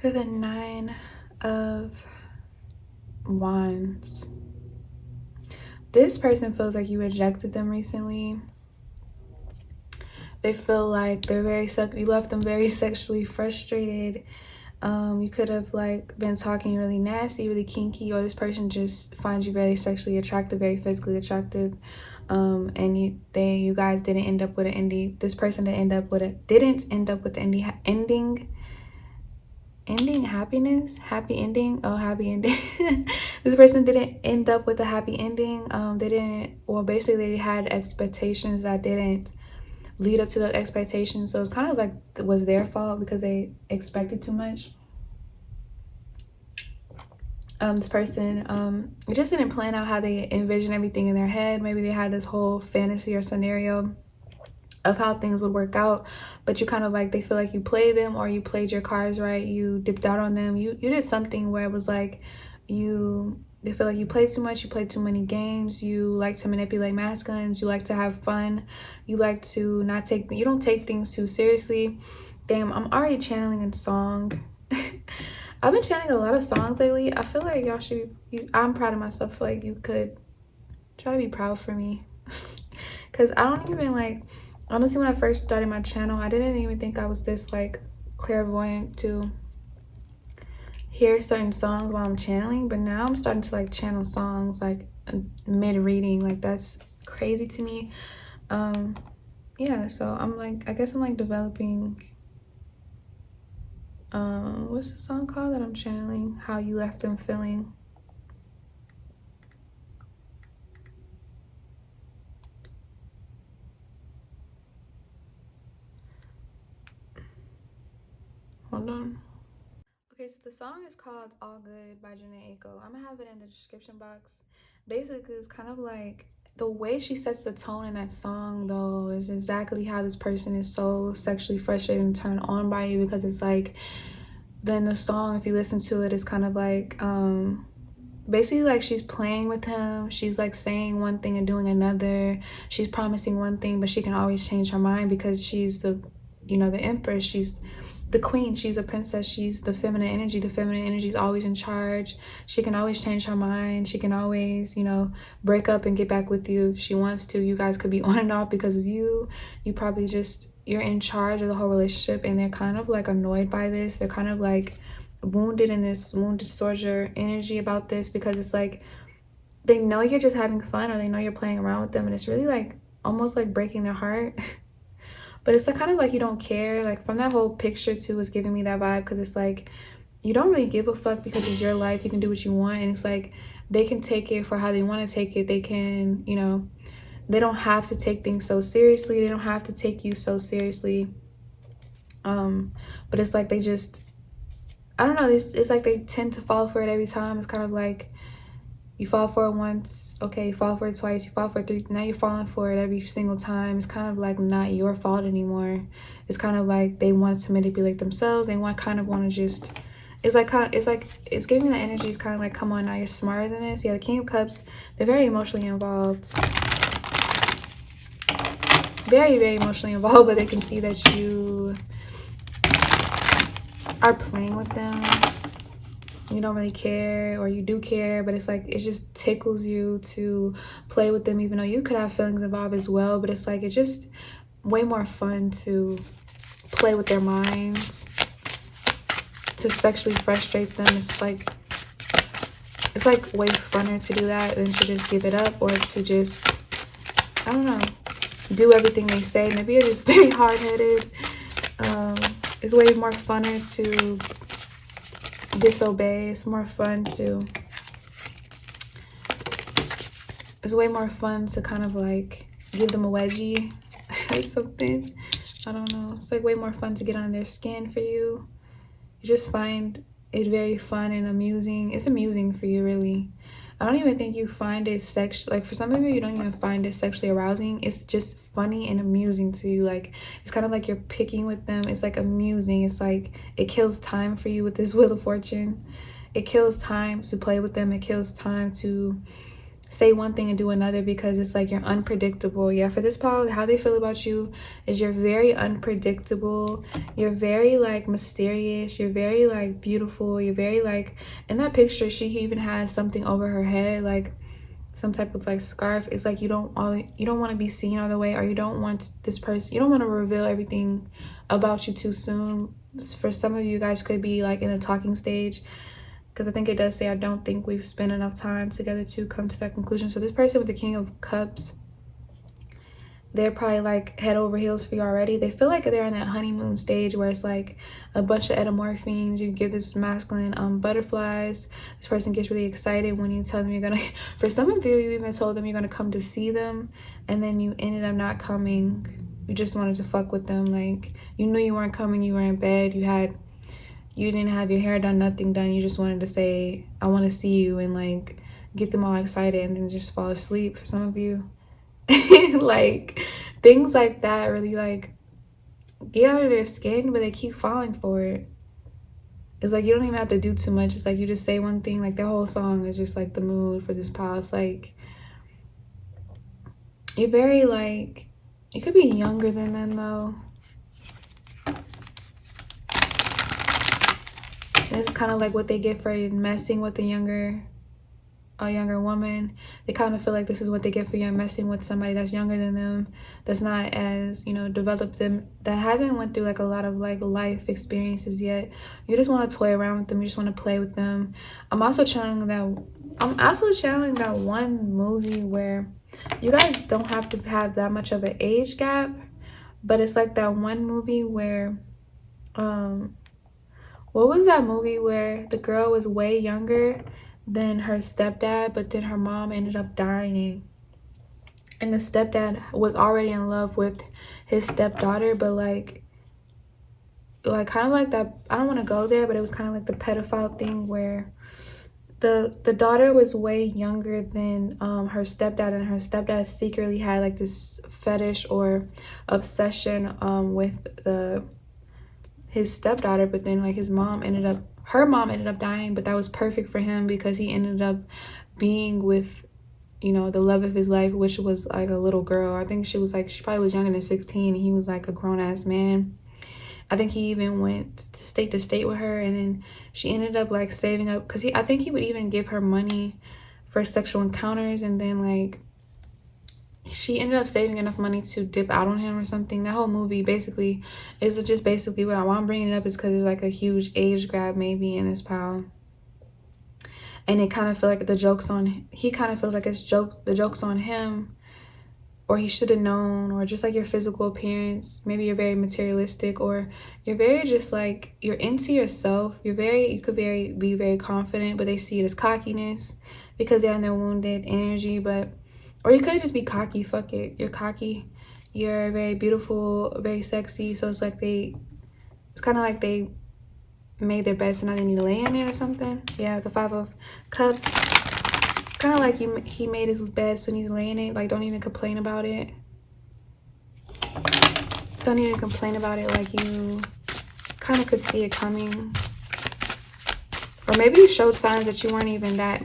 S1: For the 9 of Wands. This person feels like you rejected them recently. They feel like they're you left them very sexually frustrated. You could have like been talking really nasty, really kinky, or this person just finds you very sexually attractive, very physically attractive. And you guys didn't end up with an ending. This person didn't end up with the ending happiness, happy ending. Oh, happy ending. This person didn't end up with a happy ending. They didn't, well, basically they had expectations that didn't lead up to the expectations. So it's kind of like it was their fault because they expected too much. This person just didn't plan out how they envisioned everything in their head. Maybe they had this whole fantasy or scenario of how things would work out, but you kind of like, they feel like you played them, or you played your cards right, you dipped out on them, you did something where it was like you They feel like you play too much, you play too many games, you like to manipulate masculines, you like to have fun, you like to not take, you don't take things too seriously. Damn, I'm already channeling a song. I've been channeling a lot of songs lately. I feel like y'all should, I'm proud of myself. Like, you could try to be proud for me. Because I don't even, like, honestly, when I first started my channel, I didn't even think I was this, like, clairvoyant to hear certain songs while I'm channeling. But now I'm starting to, like, channel songs, like, mid-reading. Like, that's crazy to me. Yeah, so I'm, like, I guess I'm, like, developing... what's the song called that I'm channeling? How You Left Them Feeling. Hold on. Okay, so the song is called All Good by Jhené Aiko. I'm gonna have it in the description box. Basically, it's kind of like the way she sets the tone in that song, though, is exactly how this person is so sexually frustrated and turned on by you, because it's like, then the song, if you listen to it, is kind of like, basically like she's playing with him. She's like saying one thing and doing another. She's promising one thing, but she can always change her mind because she's the, you know, the empress. She's the queen. She's a princess. She's the feminine energy. The feminine energy is always in charge. She can always change her mind. She can always, you know, break up and get back with you if she wants to. You guys could be on and off because of you. You probably just, you're in charge of the whole relationship, and they're kind of like annoyed by this. They're kind of like wounded in this wounded soldier energy about this, because it's like they know you're just having fun, or they know you're playing around with them, and it's really like almost like breaking their heart. But it's like kind of like you don't care. Like from that whole picture too is giving me that vibe, because it's like you don't really give a fuck because it's your life. You can do what you want, and it's like they can take it for how they want to take it. They can, you know, they don't have to take things so seriously. They don't have to take you so seriously. But it's like they just, I don't know, it's like they tend to fall for it every time. It's kind of like you fall for it once, okay, you fall for it twice, you fall for it three, now you're falling for it every single time. It's kind of like not your fault anymore. It's kind of like they want to manipulate themselves. They want to just, it's like kind of, it's giving me the energy. It's kind of like, come on now, you're smarter than this. Yeah, the King of Cups, they're very emotionally involved. Very, very emotionally involved, but they can see that you are playing with them. You don't really care, or you do care, but it's like it just tickles you to play with them, even though you could have feelings involved as well. But it's like it's just way more fun to play with their minds, to sexually frustrate them. It's like way funner to do that than to just give it up, or to just, I don't know, do everything they say. Maybe you're just very hard-headed. It's way more funner to disobey. It's more fun to, it's way more fun to kind of like give them a wedgie or something. I don't know. It's like way more fun to get on their skin for you. You just find it very fun and amusing. It's amusing for you, really. I don't even think you find it sexual. Like for some of you, you don't even find it sexually arousing. It's just funny and amusing to you. Like it's kind of like you're picking with them. It's like amusing. It's like it kills time for you with this Wheel of Fortune. It kills time to play with them. It kills time to say one thing and do another, because it's like you're unpredictable. Yeah, for this pile, how they feel about you is you're very unpredictable. You're very like mysterious. You're very like beautiful. You're very like, in that picture she even has something over her head, like some type of like scarf. It's like you don't want to be seen all the way, or you don't want this person, you don't want to reveal everything about you too soon. For some of you guys could be like in a talking stage, because I think it does say, I don't think we've spent enough time together to come to that conclusion. So this person with the King of Cups, they're probably like head over heels for you already. They feel like they're in that honeymoon stage where it's like a bunch of endomorphines. You give this masculine butterflies. This person gets really excited when you tell them you're gonna, for some of you, you even told them you're gonna come to see them, and then you ended up not coming. You just wanted to fuck with them. Like you knew you weren't coming. You were in bed. You didn't have your hair done, nothing done. You just wanted to say, I want to see you, and like get them all excited, and then just fall asleep. For some of you, like things like that really like get out of their skin, but they keep falling for it. It's like you don't even have to do too much. It's like you just say one thing. Like, the whole song is just like the mood for this pile. It's like you're very, like, you could be younger than them though. And it's kind of like what they get for messing with a younger woman. They kind of feel like this is what they get for messing with somebody that's younger than them, that's not as, you know, developed them, that hasn't went through like a lot of like life experiences yet. You just want to toy around with them. You just want to play with them. I'm also channeling that one movie where you guys don't have to have that much of an age gap, but it's like that one movie where what was that movie where the girl was way younger than her stepdad, but then her mom ended up dying, and the stepdad was already in love with his stepdaughter, but like kind of like that, I don't want to go there, but it was kind of like the pedophile thing where the daughter was way younger than her stepdad, and her stepdad secretly had like this fetish or obsession with his stepdaughter, but then like her mom ended up dying, but that was perfect for him because he ended up being with, you know, the love of his life, which was like a little girl. I think she probably was younger than 16, and he was like a grown-ass man. I think he even went to state with her, and then she ended up like saving up, because I think he would even give her money for sexual encounters, and then like she ended up saving enough money to dip out on him or something. That whole movie basically is just basically why I'm bringing it up is because there's like a huge age grab maybe in this pile, and it kind of feel like he kind of feels like the joke's on him, or he should have known, or just like your physical appearance. Maybe you're very materialistic, or you're very just like, you're into yourself. You could be very confident, but they see it as cockiness because they're in their wounded energy. Or you could just be cocky. Fuck it, you're cocky. You're very beautiful, very sexy. So it's like it's kind of like they made their bed, so now they need to lay in it or something. Yeah, the 5 of Cups. Kind of like he made his bed, so he's laying it. Like, don't even complain about it. Don't even complain about it. Like, you kind of could see it coming. Or maybe you showed signs that you weren't even that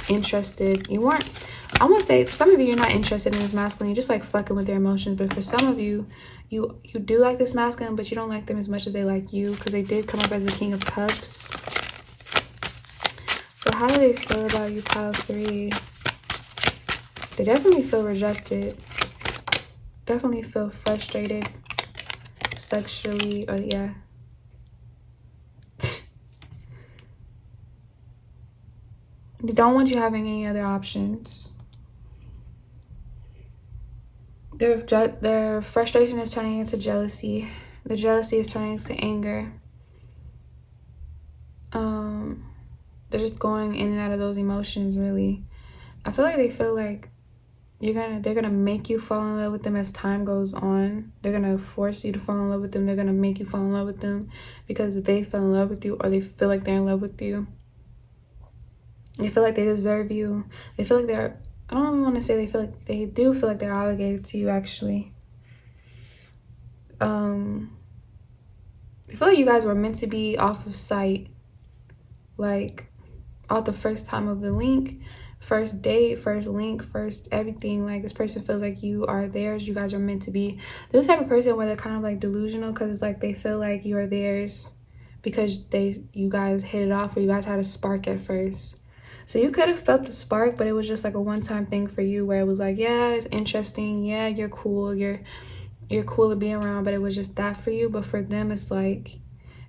S1: interested. You weren't. I'm gonna say, for some of you, you're not interested in this masculine. You're just like fucking with their emotions. But for some of you, you do like this masculine, but you don't like them as much as they like you, because they did come up as the King of Cups. So how do they feel about you, pile 3? They definitely feel rejected. Definitely feel frustrated sexually, or yeah. They don't want you having any other options. Their frustration is turning into jealousy. The jealousy is turning into anger. They're just going in and out of those emotions, really. I feel like they feel like they're gonna make you fall in love with them as time goes on. They're gonna force you to fall in love with them. They're gonna make you fall in love with them because they fell in love with you, or they feel like they're in love with you. They feel like they deserve you. They feel like I don't want to say they feel like, they do feel like they're obligated to you, actually. I feel like you guys were meant to be off of sight, like off the first time of the link, first date, first link, first everything. Like, this person feels like you are theirs. You guys are meant to be. This type of person where they're kind of like delusional, because it's like they feel like you are theirs because you guys hit it off, or you guys had a spark at first. So you could have felt the spark, but it was just like a one-time thing for you, where it was like, yeah, it's interesting, yeah, you're cool, you're cool to be around, but it was just that for you. But for them, it's like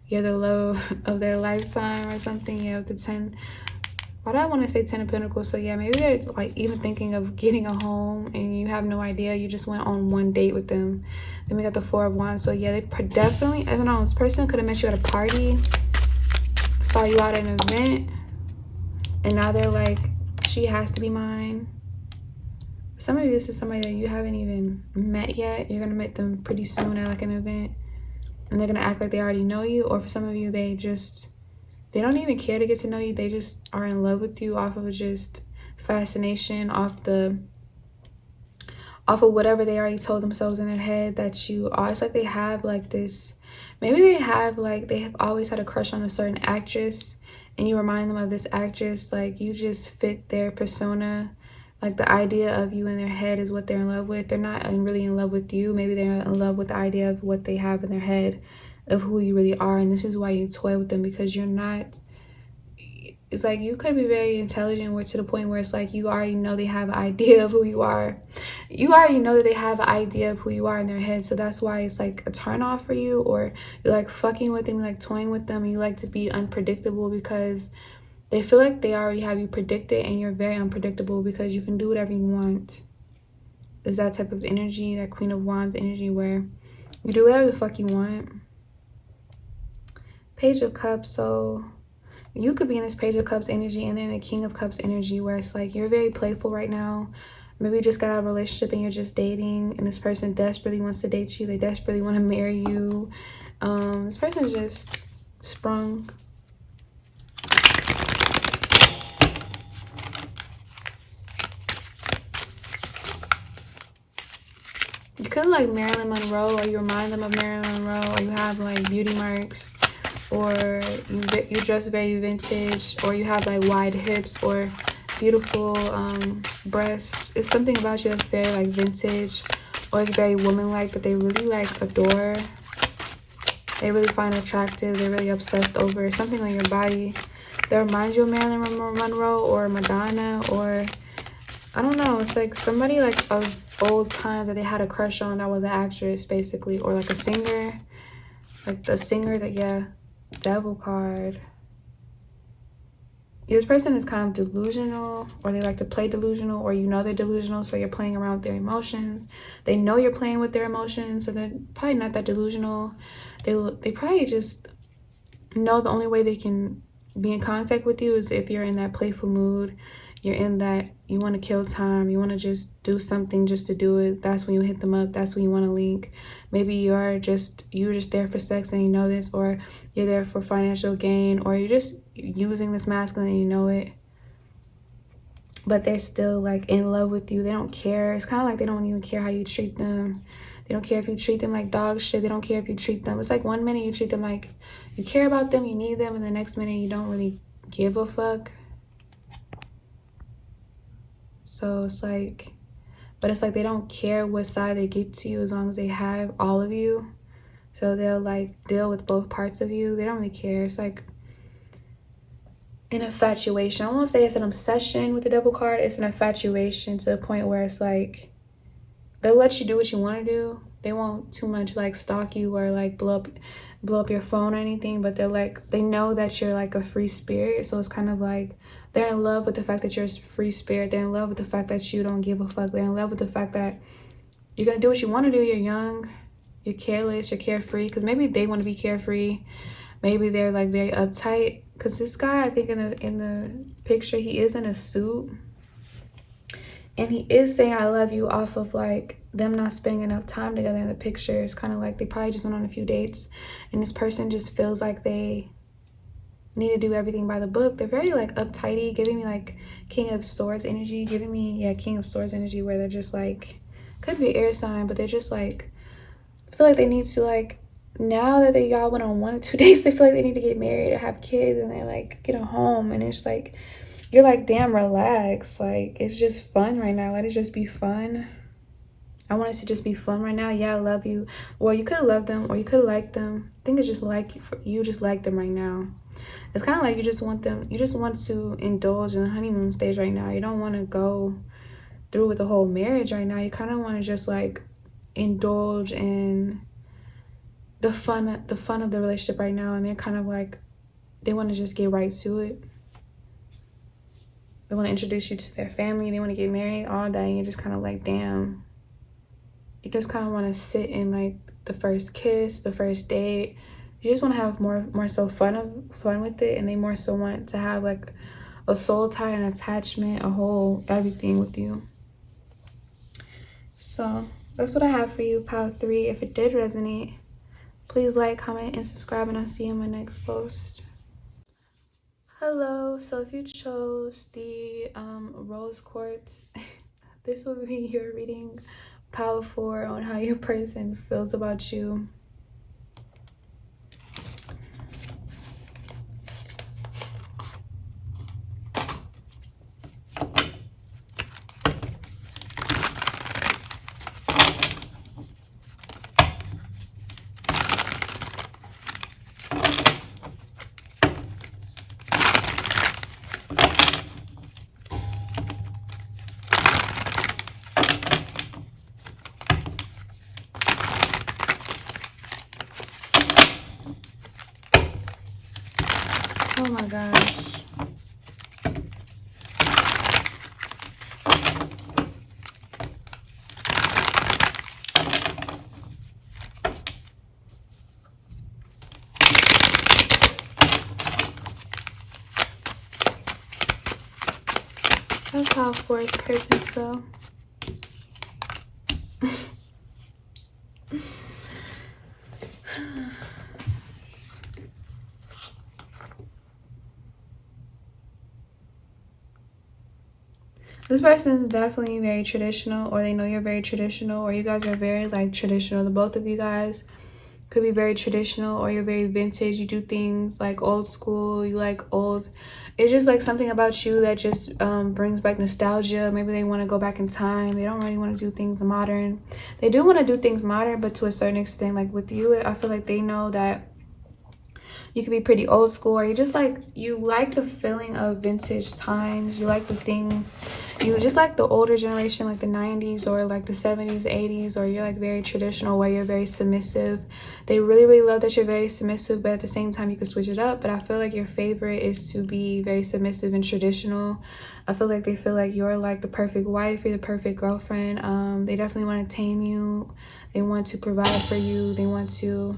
S1: you're the love of their lifetime or something. Yeah, with the 10. Why do I want to say 10 of Pentacles? So yeah, maybe they're like even thinking of getting a home, and you have no idea. You just went on one date with them. Then we got the 4 of Wands. So yeah, they definitely, I don't know, this person could have met you at a party, saw you out at an event, and now they're like, she has to be mine. For some of you, this is somebody that you haven't even met yet. You're gonna meet them pretty soon at like an event, and they're gonna act like they already know you. Or for some of you, they don't even care to get to know you. They just are in love with you off of just fascination, off of whatever they already told themselves in their head that you are. It's like they have like this Maybe they have always had a crush on a certain actress, and you remind them of this actress. Like, you just fit their persona. Like, the idea of you in their head is what they're in love with. They're not really in love with you. Maybe they're in love with the idea of what they have in their head of who you really are. And this is why you toy with them, because you're not, it's like you could be very intelligent, or to the point where it's like you already know they have an idea of who you are. You already know that they have an idea of who you are in their head. So that's why it's like a turn off for you, or you're like fucking with them, like toying with them, and you like to be unpredictable, because they feel like they already have you predicted, and you're very unpredictable because you can do whatever you want. Is that type of energy, that Queen of Wands energy, where you do whatever the fuck you want. Page of Cups. So you could be in this Page of Cups energy, and then the King of Cups energy, where it's like you're very playful right now. Maybe you just got out of a relationship and you're just dating, and this person desperately wants to date you. They desperately want to marry you. This person is just sprung. You could like Marilyn Monroe, or you remind them of Marilyn Monroe, or you have like beauty marks, or you dress very vintage, or you have like wide hips or beautiful breasts. It's something about you that's very like vintage, or it's very woman-like, that they really like adore. They really find attractive. They're really obsessed over something on your body that reminds you of Marilyn Monroe or Madonna, or I don't know. It's like somebody like of old time that they had a crush on, that was an actress basically, or like a singer, like the singer that, yeah. Devil card. This person is kind of delusional, or they like to play delusional, or you know they're delusional, so you're playing around with their emotions. They know you're playing with their emotions, so they're probably not that delusional. They probably just know the only way they can be in contact with you is if you're in that playful mood. You're in that you want to kill time, you want to just do something just to do it. That's when you hit them up. That's when you want to link. Maybe you're just there for sex and you know this, or you're there for financial gain, or you're just using this masculine and you know it, but they're still like in love with you. They don't care. It's kind of like they don't even care how you treat them. They don't care if you treat them like dog shit. They don't care if you treat them, it's like one minute you treat them like you care about them, you need them, and the next minute you don't really give a fuck. So it's like, but it's like they don't care what side they get to you, as long as they have all of you. So they'll like deal with both parts of you. They don't really care. It's like an infatuation. I won't say it's an obsession with the Devil card. It's an infatuation, to the point where it's like they'll let you do what you want to do. They won't too much like stalk you or like blow up your phone or anything, but they know that you're like a free spirit. So it's kind of like they're in love with the fact that you're a free spirit. They're in love with the fact that you don't give a fuck. They're in love with the fact that you're gonna do what you want to do. You're young, you're careless, you're carefree, because maybe they want to be carefree. Maybe they're like very uptight, because this guy, I think in the picture, he is in a suit, and he is saying I love you off of like them not spending enough time together. In the picture, it's kind of like they probably just went on a few dates, and this person just feels like they need to do everything by the book. They're very like uptighty, giving me like King of Swords energy, giving me, yeah, King of Swords energy, where they're just like, could be air sign, but they're just like, I feel like they need to like, now that they y'all went on 1 or 2 dates, they feel like they need to get married or have kids, and they like get a home, and it's like you're like, damn, relax, like it's just fun right now. Let it just be fun. I want it to just be fun right now. Yeah, I love you. Or you could have loved them, or you could have liked them. I think it's just like you just like them right now. It's kind of like you just want them, you just want to indulge in the honeymoon stage right now. You don't want to go through with the whole marriage right now. You kind of want to just like indulge in the fun of the relationship right now, and they're kind of like, they want to just get right to it. They want to introduce you to their family, they want to get married, all that, and you're just kind of like, damn. You just kind of want to sit in like the first kiss, the first date. You just want to have more so fun with it, and they more so want to have like a soul tie, an attachment, a whole everything with you. So that's what I have for you, pile 3. If it did resonate, please like, comment, and subscribe, and I'll see you in my next post. Hello. So if you chose the rose quartz, this will be your reading, pile 4, on how your person feels about you. my gosh. That's how fourth person feel. This person is definitely very traditional, or they know you're very traditional, or you guys are very like traditional. The both of you guys could be very traditional, or you're very vintage. You do things like old school. You like old. It's just like something about you that just brings back nostalgia. Maybe they want to go back in time. They don't really want to do things modern. They do want to do things modern, but to a certain extent. Like with you, I feel like they know that you could be pretty old school, or you just like, you like the feeling of vintage times. You like the things, you just like the older generation, like the 90s or like the 70s, 80s, or you're like very traditional where you're very submissive. They really love that you're very submissive, but at the same time you can switch it up. But I feel like your favorite is to be very submissive and traditional. I feel like they feel like you're like the perfect wife, you're the perfect girlfriend. They definitely want to tame you. They want to provide for you. They want to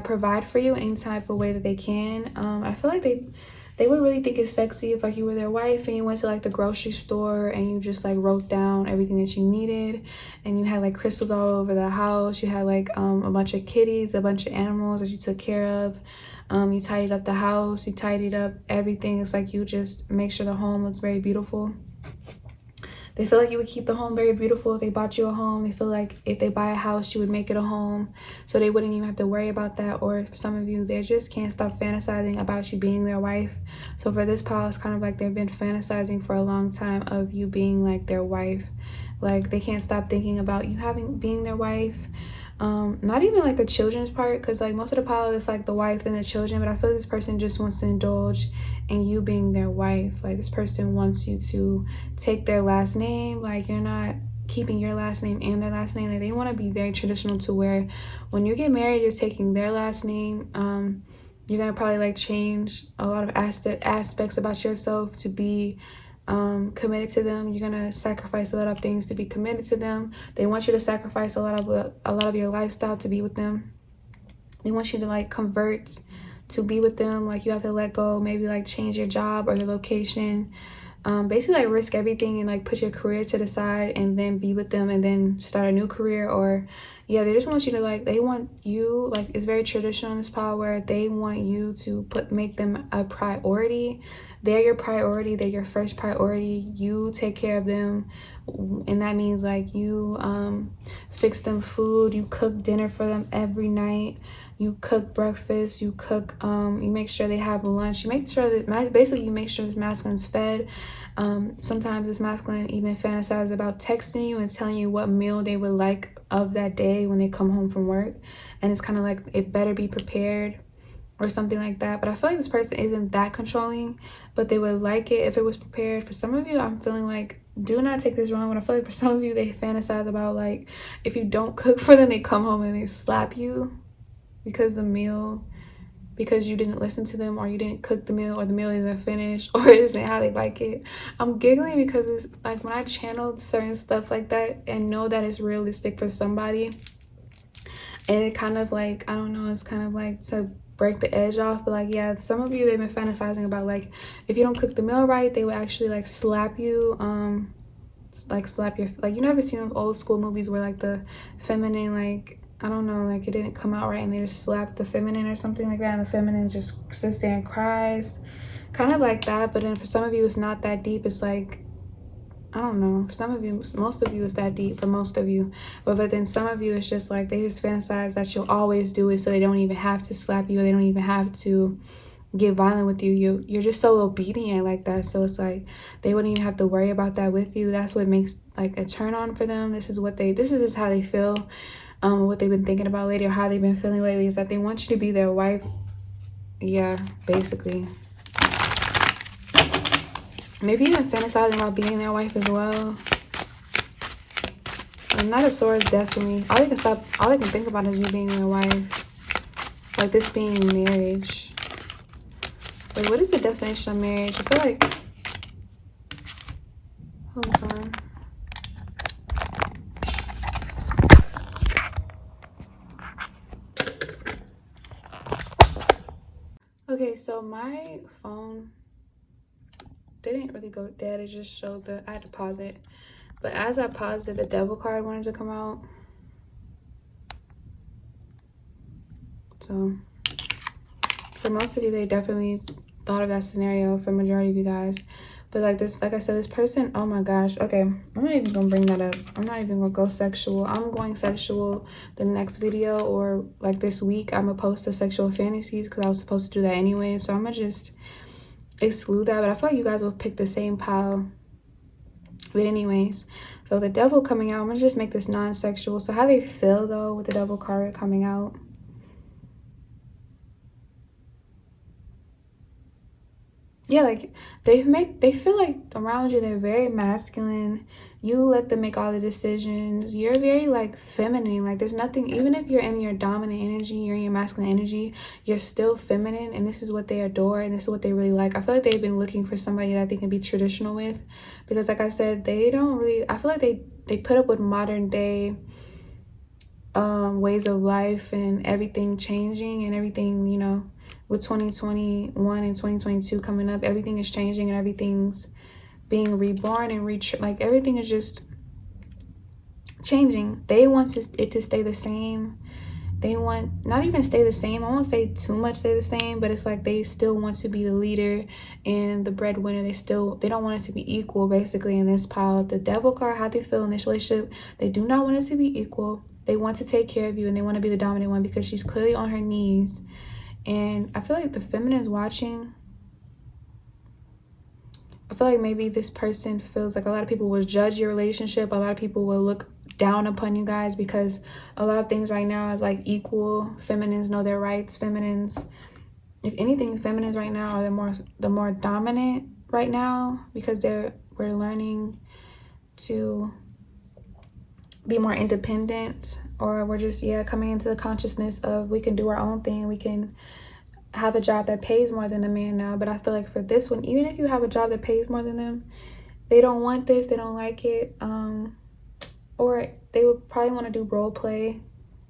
S1: provide for you any type of way that they can. I feel like they would really think it's sexy if like you were their wife and you went to like the grocery store and you just like wrote down everything that you needed, and you had like crystals all over the house. You had like a bunch of kitties, a bunch of animals that you took care of. You tidied up the house, you tidied up everything. It's like you just make sure the home looks very beautiful. They feel like you would keep the home very beautiful if they bought you a home. They feel like if they buy a house, you would make it a home, so they wouldn't even have to worry about that. Or for some of you, they just can't stop fantasizing about you being their wife. So for this pile, it's kind of like they've been fantasizing for a long time of you being like their wife. Like they can't stop thinking about you being their wife. Not even like the children's part, because like most of the pile is like the wife and the children, but I feel like this person just wants to indulge in you being their wife. Like this person wants you to take their last name. Like you're not keeping your last name and their last name. Like they want to be very traditional to where when you get married, you're taking their last name. You're gonna probably like change a lot of aspects about yourself to be committed to them. You're gonna sacrifice a lot of things to be committed to them. They want you to sacrifice a lot of your lifestyle to be with them. They want you to like convert to be with them. Like you have to let go, maybe like change your job or your location, basically like risk everything and like put your career to the side and then be with them and then start a new career. Or yeah, they just want you to like, they want you, like it's very traditional in this pile where they want you to make them a priority. They're your priority. They're your first priority. You take care of them, and that means like you fix them food. You cook dinner for them every night. You cook breakfast. You cook. You make sure they have lunch. You make sure that basically you make sure this masculine's fed. Sometimes this masculine even fantasizes about texting you and telling you what meal they would like of that day when they come home from work, and it's kind of like it better be prepared or something like that. But I feel like this person isn't that controlling, but they would like it if it was prepared. For some of you, I'm feeling like, do not take this wrong, but I feel like for some of you, they fantasize about like if you don't cook for them, they come home and they slap you because you didn't listen to them, or you didn't cook the meal, or the meal isn't finished, or it isn't how they like it. I'm giggling because it's like when I channeled certain stuff like that and know that it's realistic for somebody, and it kind of like, I don't know, it's kind of like to break the edge off. But like, yeah, some of you, they've been fantasizing about like if you don't cook the meal right, they would actually like slap you, like slap your, like, you never seen those old school movies where like the feminine, like, I don't know, like it didn't come out right and they just slapped the feminine or something like that, and the feminine just sits there and cries, kind of like that. But then for some of you, it's not that deep. It's like, I don't know, for some of you, most of you, it's that deep for most of you, but then some of you, it's just like they just fantasize that you'll always do it, so they don't even have to slap you, or they don't even have to get violent with you. You're just so obedient like that, so it's like they wouldn't even have to worry about that with you. That's what makes like a turn on for them. This is just how they feel. What they've been thinking about lately, or how they've been feeling lately, is that they want you to be their wife. Yeah, basically. Maybe even fantasizing about being their wife as well. And Knight of Swords, definitely. All they can think about is you being their wife. Like this being marriage. Wait, what is the definition of marriage? I feel like, hold on. Okay, so my phone didn't really go dead. It just showed I had to pause it. But as I paused it, the devil card wanted to come out. So for most of you, they definitely thought of that scenario for majority of you guys. But like I said, this person, oh my gosh. Okay, I'm not even gonna bring that up. I'm not even gonna go sexual. I'm going sexual the next video, or like this week I'm gonna post the sexual fantasies because I was supposed to do that anyway. So I'm gonna just exclude that. But I feel like you guys will pick the same pile. But anyways, so the devil coming out, I'm gonna just make this non-sexual. So how they feel though with the devil card coming out. Yeah, like they feel like around you they're very masculine. You let them make all the decisions. You're very like feminine. Like there's nothing, even if you're in your dominant energy, you're in your masculine energy, you're still feminine, and this is what they adore and this is what they really like. I feel like they've been looking for somebody that they can be traditional with, because like I said, they don't really, I feel like they put up with modern day ways of life and everything changing and everything, you know, with 2021 and 2022 coming up, everything is changing and everything's being reborn and like everything is just changing. They want it to stay the same. They want not even stay the same. I won't say too much stay the same, but it's like they still want to be the leader and the breadwinner. They don't want it to be equal basically in this pile. The devil card, how they feel in this relationship, they do not want it to be equal. They want to take care of you and they want to be the dominant one because she's clearly on her knees. And I feel like the feminine is watching. I feel like maybe this person feels like a lot of people will judge your relationship. A lot of people will look down upon you guys because a lot of things right now is like equal. Feminines know their rights. Feminines, if anything, feminines right now are the more dominant right now because we're learning to be more independent, or we're just coming into the consciousness of we can do our own thing, we can have a job that pays more than a man now. But I feel like for this one, even if you have a job that pays more than them, they don't want this, they don't like it, or they would probably want to do role play,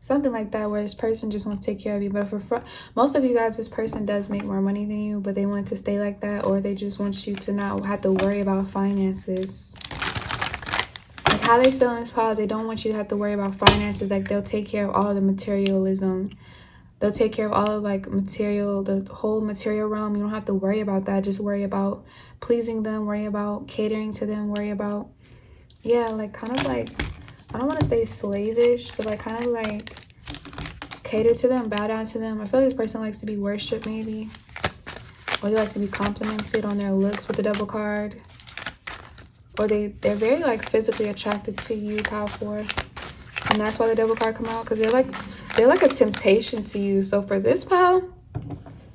S1: something like that, where this person just wants to take care of you. But for most of you guys, this person does make more money than you, but they want to stay like that, or they just want you to not have to worry about finances. Like how they feel in this pause, they don't want you to have to worry about finances. Like they'll take care of all of the materialism. They'll take care of all of like material, the whole material realm. You don't have to worry about that. Just worry about pleasing them, worry about catering to them, worry about, like kind of like, I don't want to say slavish, but like kind of like cater to them, bow down to them. I feel like this person likes to be worshipped maybe. Or they like to be complimented on their looks with the devil card. Or they're very like physically attracted to you, pile 4, and that's why the devil card come out, because they're like a temptation to you. So for this pile,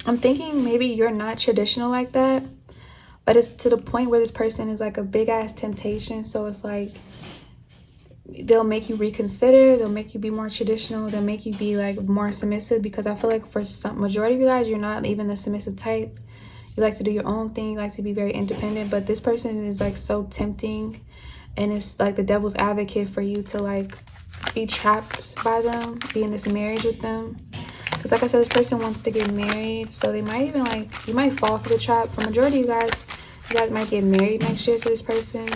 S1: I'm thinking maybe you're not traditional like that, but it's to the point where this person is like a big ass temptation. So it's like they'll make you reconsider, they'll make you be more traditional, they'll make you be like more submissive, because I feel like for some majority of you guys, you're not even the submissive type. You like to do your own thing, you like to be very independent, but this person is like so tempting, and it's like the devil's advocate for you to like be trapped by them, be in this marriage with them. Because like I said, this person wants to get married, so they might even like, you might fall for the trap. For majority of you guys might get married next year to this person,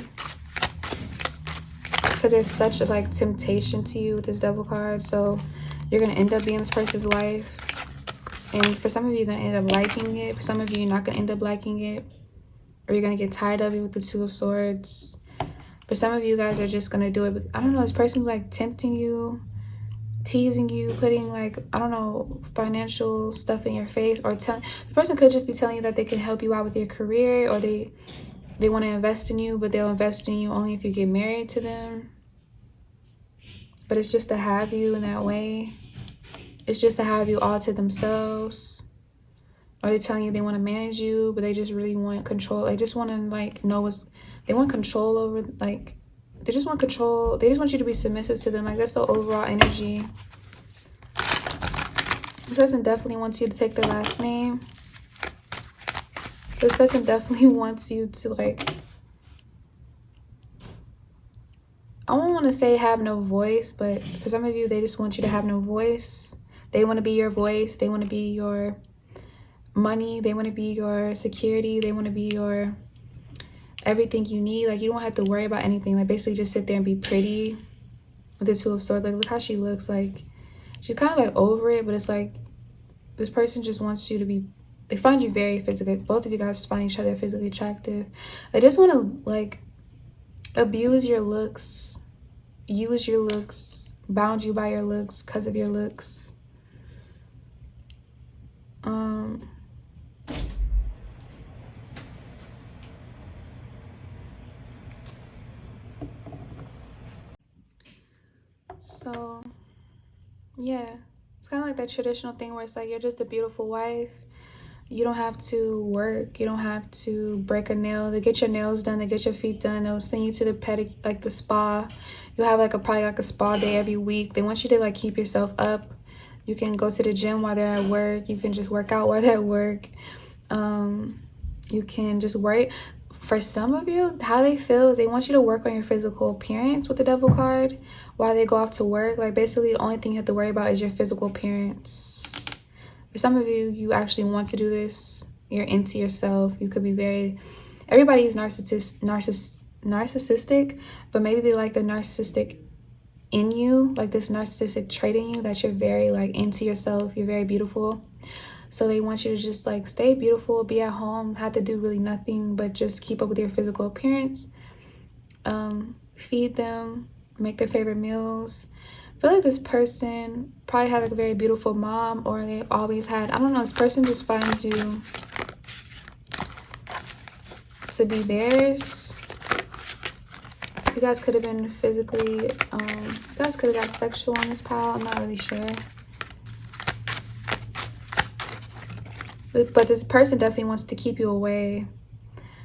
S1: because there's such a like temptation to you with this devil card. So you're gonna end up being this person's wife. And for some of you, you're going to end up liking it. For some of you, you're not going to end up liking it. Or you're going to get tired of it with the 2 of Swords. For some of you guys are just going to do it. But I don't know, this person's like tempting you, teasing you, putting like, I don't know, financial stuff in your face. Or the person could just be telling you that they can help you out with your career. Or they want to invest in you, but they'll invest in you only if you get married to them. But it's just to have you in that way. It's just to have you all to themselves. Or they're telling you they want to manage you, but they just really want control. They just want to like know they want control over, like, they just want control. They just want you to be submissive to them. Like that's the overall energy. This person definitely wants you to take their last name. This person definitely wants you to, like, I don't want to say have no voice, but for some of you, they just want you to have no voice. They want to be your voice. They want to be your money. They want to be your security. They want to be your everything you need. Like, you don't have to worry about anything. Like, basically just sit there and be pretty with the Two of Swords. Like, look how she looks. Like, she's kind of like over it, but it's like this person just wants you to be, they find you very physically, both of you guys find each other physically attractive. They just want to, like, abuse your looks, use your looks, bound you by your looks because of your looks. So yeah, it's kind of like that traditional thing where it's like, you're just a beautiful wife. You don't have to work. You don't have to break a nail. They get your nails done. They get your feet done. They'll send you to the like the spa. You'll have like probably like a spa day every week. They want you to like keep yourself up. You can go to the gym while they're at work. You can just work out while they're at work. You can just work. For some of you, how they feel is they want you to work on your physical appearance with the Devil card while they go off to work. Like, basically the only thing you have to worry about is your physical appearance. For some of you, you actually want to do this. You're into yourself. You could be very, everybody's narcissistic, but maybe they like the narcissistic in you, like this narcissistic trait in you, that you're very like into yourself. You're very beautiful. So they want you to just like stay beautiful, be at home, have to do really nothing but just keep up with your physical appearance. Feed them, make their favorite meals. I feel like this person probably had like a very beautiful mom, or they've always had, I don't know, this person just finds you to be theirs. You guys could have been physically, you guys could have got sexual on this pile. I'm not really sure. But this person definitely wants to keep you away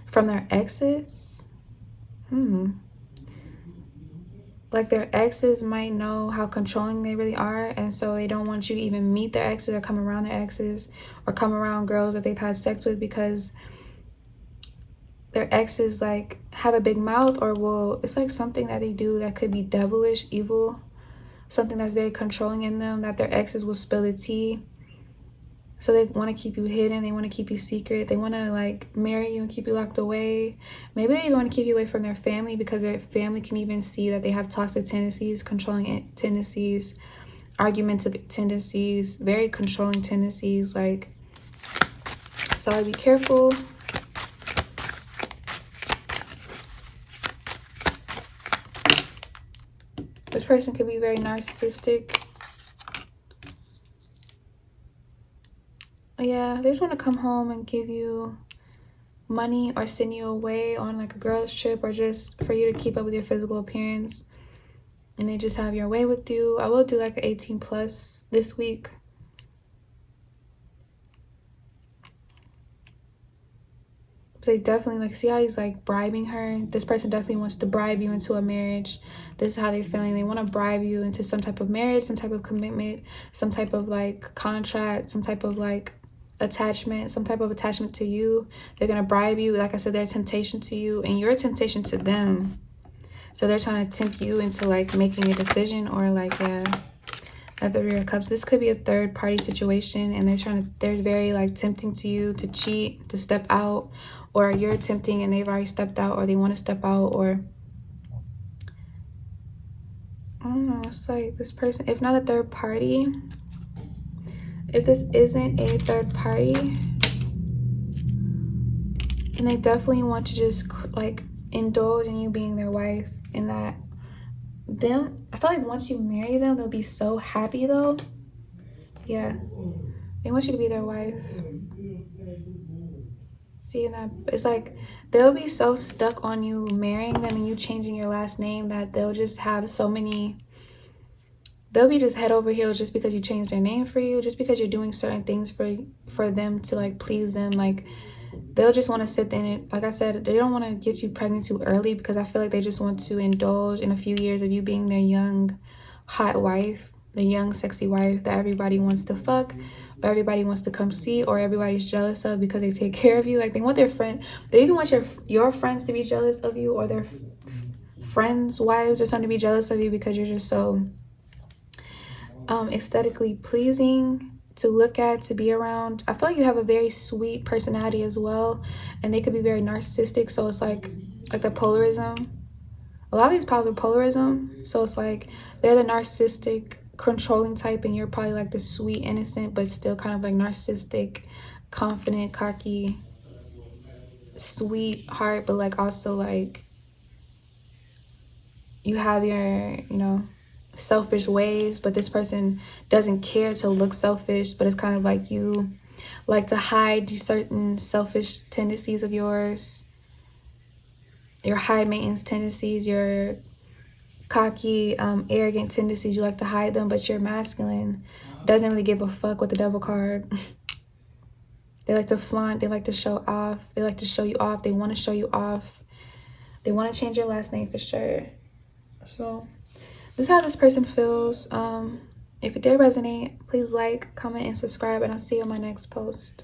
S1: from their exes. Like, their exes might know how controlling they really are, and so they don't want you to even meet their exes or come around their exes or come around girls that they've had sex with, because their exes like have a big mouth, or will, it's like something that they do that could be devilish, evil, something that's very controlling in them, that their exes will spill the tea. So they want to keep you hidden. They want to keep you secret. They want to like marry you and keep you locked away. Maybe they even want to keep you away from their family, because their family can even see that they have toxic tendencies, controlling tendencies, argumentative tendencies, very controlling tendencies. Like, so I'd be careful. This person could be very narcissistic. Yeah, they just want to come home and give you money or send you away on like a girls trip, or just for you to keep up with your physical appearance, and they just have your way with you. I will do like an 18 plus this week. They definitely like, see how he's like bribing her. This person definitely wants to bribe you into a marriage. This is how they're feeling. They want to bribe you into some type of marriage, some type of commitment, some type of like contract, some type of like attachment, some type of attachment to you. They're gonna bribe you. Like I said, they're a temptation to you, and you're a temptation to them. So they're trying to tempt you into like making a decision, or like at the Rear of Cups, this could be a third party situation, and they're very like tempting to you to cheat, to step out, or you're tempting and they've already stepped out, or they want to step out, or I don't know. It's like this person, if not a third party, if this isn't a third party, and they definitely want to just like indulge in you being their wife, and that them, I feel like once you marry them, they'll be so happy though. Yeah, they want you to be their wife. See, that it's like they'll be so stuck on you marrying them and you changing your last name, that they'll just have so many, they'll be just head over heels just because you changed their name for you, just because you're doing certain things for them to like please them. Like, they'll just want to sit in it. Like I said, they don't want to get you pregnant too early, because I feel like they just want to indulge in a few years of you being their young hot wife. the young sexy wife that everybody wants to fuck, or everybody wants to come see, or everybody's jealous of because they take care of you. Like, they want their friend, they even want your friends to be jealous of you, or their friends' wives or something to be jealous of you because you're just so aesthetically pleasing to look at, to be around. I feel like you have a very sweet personality as well, and they could be very narcissistic. So it's like the polarism. A lot of these powers are polarism. So it's like they're the narcissistic, controlling type, and you're probably like the sweet, innocent, but still kind of like narcissistic, confident, cocky, sweet heart, but like also like you have your, you know, selfish ways, but this person doesn't care to look selfish, but it's kind of like you like to hide certain selfish tendencies of yours, your high maintenance tendencies, your cocky, arrogant tendencies. You like to hide them, but you're masculine, doesn't really give a fuck with the devil card. They like to flaunt, they like to show off, they like to show you off, they want to show you off, they want to change your last name for sure. So this is how this person feels. If it did resonate, please like, comment, and subscribe, and I'll see you on my next post.